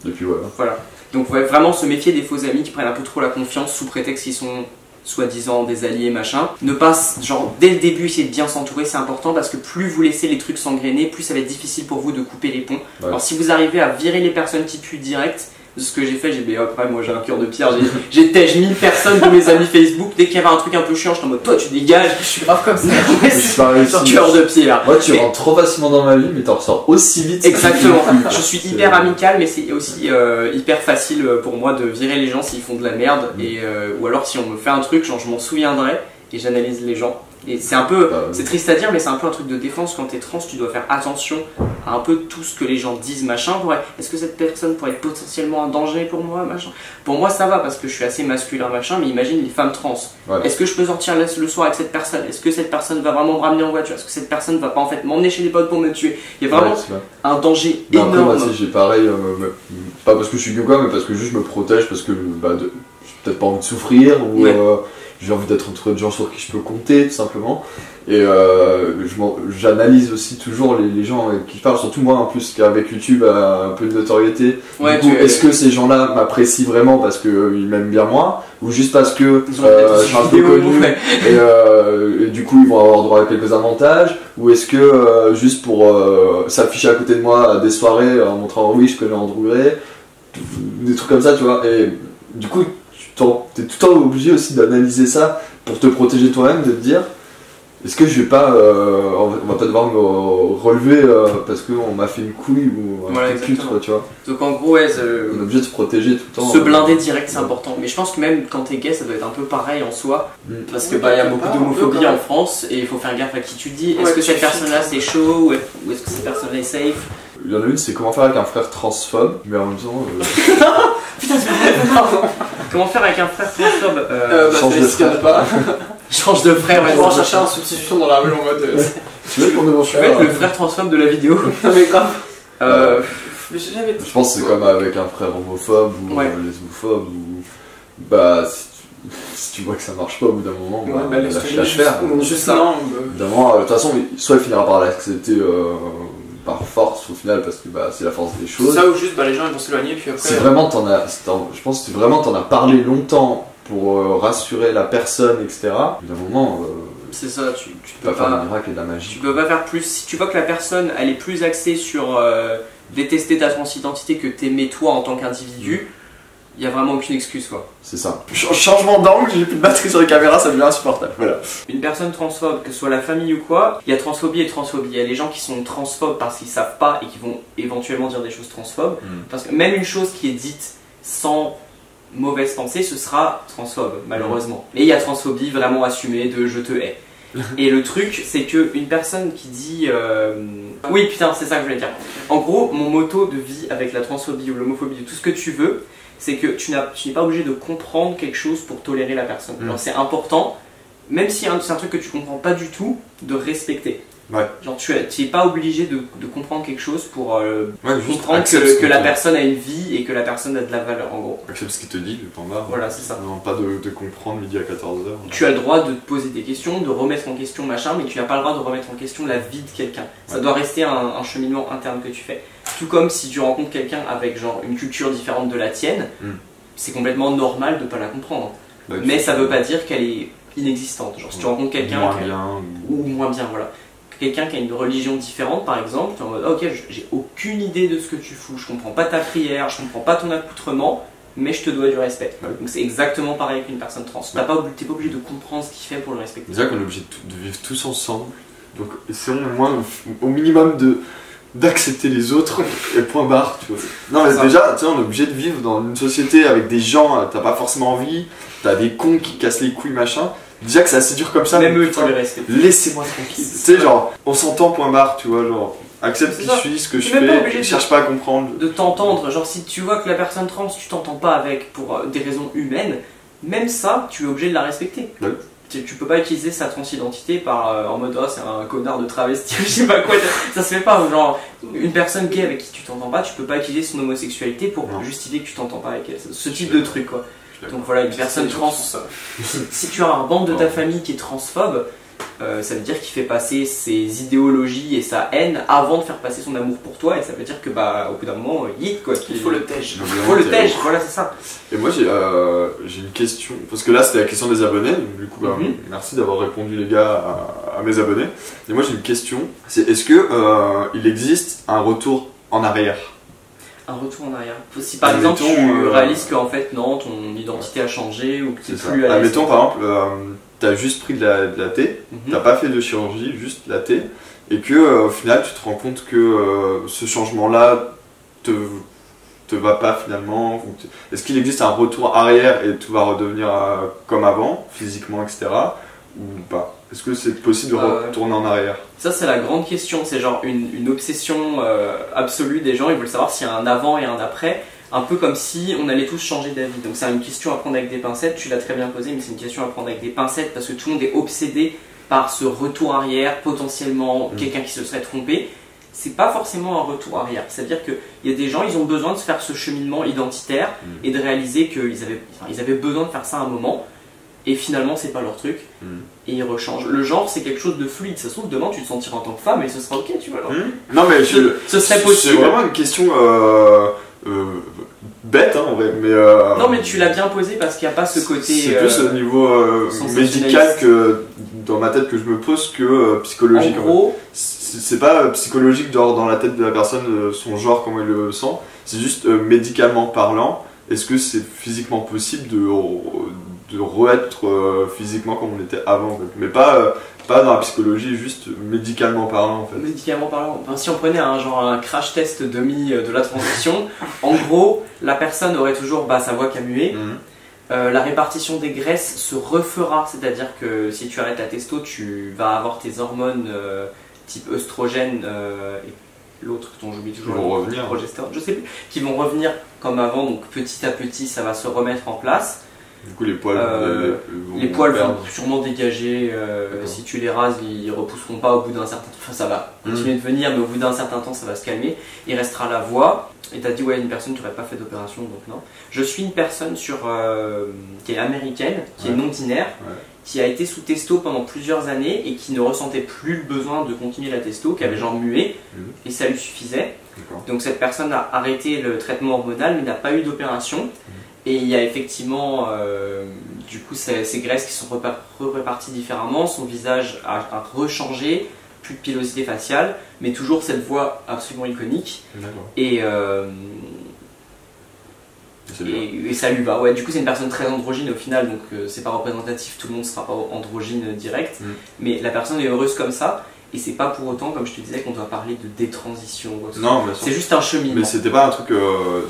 Et puis voilà. Voilà. Donc ouais, vraiment se méfier des faux amis qui prennent un peu trop la confiance sous prétexte qu'ils sont soi-disant des alliés machin. Ne pas, genre dès le début essayer de bien s'entourer, c'est important, parce que plus vous laissez les trucs s'engrainer, plus ça va être difficile pour vous de couper les ponts. Alors si vous arrivez à virer les personnes qui puent direct, ce que j'ai fait, après moi j'ai un cœur de pierre, j'ai tège 1000 personnes de mes amis Facebook, dès qu'il y avait un truc un peu chiant, j'étais en mode toi tu dégages, je suis grave comme ça. C'est cœur de pierre. Moi tu rentres trop facilement dans ma vie, mais t'en ressors aussi vite. Exactement. Je suis hyper amical, mais c'est aussi hyper facile pour moi de virer les gens s'ils font de la merde, et ou alors si on me fait un truc, genre je m'en souviendrai et j'analyse les gens. Et c'est un peu, c'est triste à dire, mais c'est un peu un truc de défense. Quand t'es trans, tu dois faire attention à un peu tout ce que les gens disent, machin. Est-ce que cette personne pourrait être potentiellement un danger pour moi, machin? Pour moi, ça va parce que je suis assez masculin, machin. Mais imagine les femmes trans. Est-ce que je peux sortir le soir avec cette personne? Est-ce que cette personne va vraiment me ramener en voiture? Est-ce que cette personne va pas en fait m'emmener chez les potes pour me tuer? Il y a vraiment un danger énorme. Après, moi, j'ai pareil, pas parce que je suis que quoi, mais parce que juste je me protège, parce que peut-être pas envie de souffrir, ou Ouais. j'ai envie d'être entre des gens sur qui je peux compter, tout simplement. Et j'analyse aussi toujours les gens avec qui je parle, surtout moi en plus qui avec YouTube a un peu de notoriété. Ouais, Du coup, est-ce que ces gens-là m'apprécient vraiment parce qu'ils m'aiment bien moi, ou juste parce que Ils ont peut-être je suis un peu vidéo, connu ouais. et du coup ils vont avoir droit à quelques avantages, ou est-ce que juste pour s'afficher à côté de moi à des soirées en montrant oui je connais Andrew Gray, des trucs comme ça, tu vois. Et du coup t'es tout le temps obligé aussi d'analyser ça pour te protéger toi-même, de te dire est-ce que je vais pas on va pas devoir me relever parce qu'on m'a fait une couille ou un Voilà, truc pute, exactement. tu vois. Donc en gros, ouais, On est obligé de se protéger tout le temps. se blinder direct, c'est important. Mais je pense que même quand t'es gay, ça doit être un peu pareil en soi. Parce que bah, y a beaucoup d'homophobie en France et il faut faire gaffe à qui tu dis. Est-ce Ouais, que tu cette filtres. personne-là c'est chaud ou est-ce que cette personne est safe? Il y en a une, c'est comment faire avec un frère transphobe, mais en même temps Comment faire avec un frère transphobe? Change de s'il y en a frère. pas. Change de frère, ouais. On va en chercher un substitution dans la rue en mode. tu veux qu'on devant Je vais être le frère transphobe de la vidéo. Non mais grave. Euh, Mais j'ai jamais. Je pense que c'est comme avec un frère homophobe ou Ouais. lesbophobe, ou bah si tu vois que ça marche pas au bout d'un moment, Ouais, bah, bah laisse lâche faire. juste ça. Évidemment, de toute façon, soit il finira par l'accepter par force au final, parce que bah, c'est la force des choses. Ça ou juste bah, les gens ils vont s'éloigner puis après. C'est vraiment, je pense que vraiment t'en as parlé longtemps pour rassurer la personne, etc. D'un moment, c'est ça, tu tu peux peux pas faire pas. un miracle et de la Tu magie. peux pas faire plus. Si tu vois que la personne elle est plus axée sur détester ta transidentité que t'aimer toi en tant qu'individu, il y a vraiment aucune excuse quoi. C'est ça. Changement d'angle, j'ai plus de batterie sur les caméras, ça devient insupportable. Voilà. Une personne transphobe, que ce soit la famille ou quoi, il y a transphobie et transphobie. Il y a les gens qui sont transphobes parce qu'ils savent pas et qui vont éventuellement dire des choses transphobes. Parce que même une chose qui est dite sans mauvaise pensée, ce sera transphobe, malheureusement. Mais il y a transphobie vraiment assumée de je te hais. Et le truc, c'est que une personne qui dit oui, putain, c'est ça que je voulais dire. En gros, mon motto de vie avec la transphobie ou l'homophobie, tout ce que tu veux, c'est que tu n'es pas obligé de comprendre quelque chose pour tolérer la personne. Genre, c'est important, même si c'est un truc que tu comprends pas du tout, de respecter. Ouais. Genre, tu es pas obligé de comprendre quelque chose pour Juste comprendre accepte ce que la te- personne a une vie et que la personne a de la valeur, en gros. Accepte ce qu'il te dit, le panda. Voilà, c'est ça. Non, pas de comprendre midi à 14h. Tu as le droit de te poser des questions, de remettre en question machin, mais tu n'as pas le droit de remettre en question la vie de quelqu'un. Ça doit rester un cheminement interne que tu fais. Tout comme si tu rencontres quelqu'un avec genre une culture différente de la tienne, c'est complètement normal de pas la comprendre. Mais ça veut pas dire qu'elle est inexistante. Genre si tu rencontres quelqu'un moins qui- bien. ou moins bien, voilà. Quelqu'un qui a une religion différente, par exemple, t'es en mode ok, j'ai aucune idée de ce que tu fous, je comprends pas ta prière, je comprends pas ton accoutrement, mais je te dois du respect. Ouais. Donc c'est exactement pareil avec une personne trans. T'es pas obligé de comprendre ce qu'il fait pour le respecter. Déjà qu'on est obligé de vivre tous ensemble. Donc essayons au moins au minimum d'accepter les autres et point barre, tu vois. Non mais Ça. déjà, tu sais, on est obligé de vivre dans une société avec des gens, t'as pas forcément envie, t'as des cons qui cassent les couilles, machin. Déjà que c'est assez dur comme ça. Même mais eux, il putain, faut les respecter. laissez-moi tranquille. Tu sais, genre, on s'entend, point barre, tu vois, genre, accepte C'est qui ça. je suis, ce que je T'es même pas fais, obligé de- cherche pas à comprendre. De t'entendre, genre si tu vois que la personne trans, tu t'entends pas avec pour des raisons humaines, même ça, tu es obligé de la respecter. Ouais. Tu peux pas utiliser sa transidentité par en mode oh c'est un connard de travesti ou je sais pas quoi, ça se fait pas. Ou genre une personne gay avec qui tu t'entends pas, tu peux pas utiliser son homosexualité pour Non. justifier que tu t'entends pas avec elle. Ce type suis de truc quoi. Donc voilà, une personne trans, ça. si tu as un membre de ta famille qui est transphobe, ça veut dire qu'il fait passer ses idéologies et sa haine avant de faire passer son amour pour toi, et ça veut dire que bah au bout d'un moment, yeet quoi. Il faut le tège. Il faut le tège, voilà c'est ça. Et moi j'ai une question, parce que là c'était la question des abonnés, donc du coup bah, Mhm. merci d'avoir répondu les gars à mes abonnés. Et moi j'ai une question, c'est est-ce que il existe un retour en arrière? Un retour en arrière. Si par exemple Admettons, tu réalises qu'en fait non, ton identité a changé ou que tu C'est es ça. plus à l'aise. Admettons par exemple, t'as juste pris de la thé, Mhm. t'as pas fait de chirurgie, juste la thé, et que au final tu te rends compte que ce changement-là te va pas finalement. Est-ce qu'il existe un retour arrière et tout va redevenir comme avant, physiquement, etc. ou pas? Est-ce que c'est possible de retourner en arrière? Ça c'est la grande question, c'est genre une obsession absolue des gens, ils veulent savoir s'il y a un avant et un après, un peu comme si on allait tous changer d'avis. Donc c'est une question à prendre avec des pincettes, tu l'as très bien posée, mais c'est une question à prendre avec des pincettes parce que tout le monde est obsédé par ce retour arrière, potentiellement quelqu'un qui se serait trompé. c'est pas forcément un retour arrière. C'est-à-dire qu'il y a des gens, ils ont besoin de faire ce cheminement identitaire et de réaliser qu'ils avaient besoin de faire ça à un moment et finalement c'est pas leur truc et ils rechangent. Le genre c'est quelque chose de fluide, ça se trouve demain tu te sentiras en tant que femme et ce sera ok, tu vois. Non mais ce serait possible. C'est vraiment une question bête hein, en vrai, mais non mais tu l'as bien posé parce qu'il n'y a pas ce côté. C'est plus au niveau médical que dans ma tête que je me pose que psychologique. En gros, c'est pas psychologique genre dans la tête de la personne son genre comment il le sent. C'est juste médicalement parlant. Est-ce que c'est physiquement possible de re-être physiquement comme on était avant en fait. Mais pas dans la psychologie, juste médicalement parlant en fait. Médicalement parlant, enfin, si on prenait un crash test de la transition, en gros, la personne aurait toujours sa voix qui a mué. La répartition des graisses se refera, c'est-à-dire que si tu arrêtes la testo, tu vas avoir tes hormones type œstrogène et l'autre dont j'oublie toujours le nom, progestérone, je sais plus, qui vont revenir comme avant, donc petit à petit ça va se remettre en place. Du coup les poils vont sûrement dégager, si tu les rases ils repousseront pas au bout d'un certain temps, enfin ça va continuer de venir mais au bout d'un certain temps ça va se calmer, il restera la voix. Et t'as dit ouais une personne qui n'aurait pas fait d'opération donc non. Je suis une personne qui est américaine, qui est non binaire, qui a été sous testo pendant plusieurs années et qui ne ressentait plus le besoin de continuer la testo, qui avait genre mué et ça lui suffisait. Donc cette personne a arrêté le traitement hormonal mais n'a pas eu d'opération. Et il y a effectivement du coup ces graisses qui sont réparties différemment, son visage a rechangé, plus de pilosité faciale, mais toujours cette voix absolument iconique. Et ça lui va. Ouais, du coup c'est une personne très androgyne au final, donc c'est pas représentatif, tout le monde sera pas androgyne direct, mais la personne est heureuse comme ça. Et c'est pas pour autant, comme je te disais, qu'on doit parler de détransition. Non, c'est juste un cheminement. Mais c'était pas un truc. Tu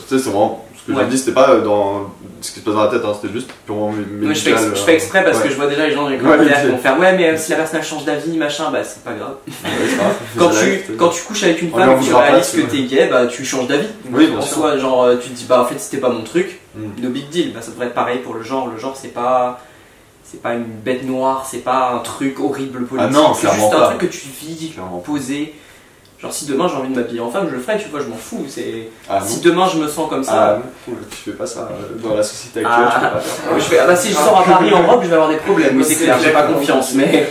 sais, c'est vraiment. Ce que j'ai dit, c'était pas dans ce qui se passe dans la tête, hein, c'était juste purement médical. Je fais exprès parce que je vois déjà les gens dans les commentaires qui vont faire ouais, mais si la personne change d'avis, machin, c'est pas grave. Quand tu couches avec une femme et que tu réalises que t'es gay, tu changes d'avis. En soi, genre, tu te dis en fait, c'était pas mon truc, no big deal. Ça devrait être pareil pour le genre. Le genre, c'est pas une bête noire, c'est pas un truc horrible politique, c'est juste un truc que tu vis posé. Genre si demain j'ai envie de m'habiller en femme, je le ferai, tu vois, je m'en fous. Si demain je me sens comme ça... tu fais pas ça dans la société actuelle, tu peux pas faire. Si je sors à Paris en robe, je vais avoir des problèmes, oui, c'est clair, j'ai pas confiance, mais...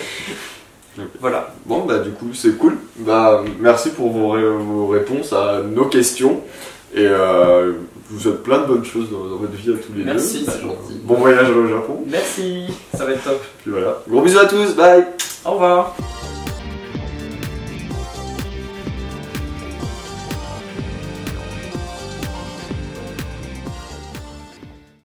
Voilà. Bon du coup c'est cool, merci pour vos réponses à nos questions, et je vous souhaite plein de bonnes choses dans votre vie à tous les deux. Merci, c'est gentil. Bon voyage au Japon. Merci, ça va être top. Puis voilà, gros bisous à tous, bye. Au revoir.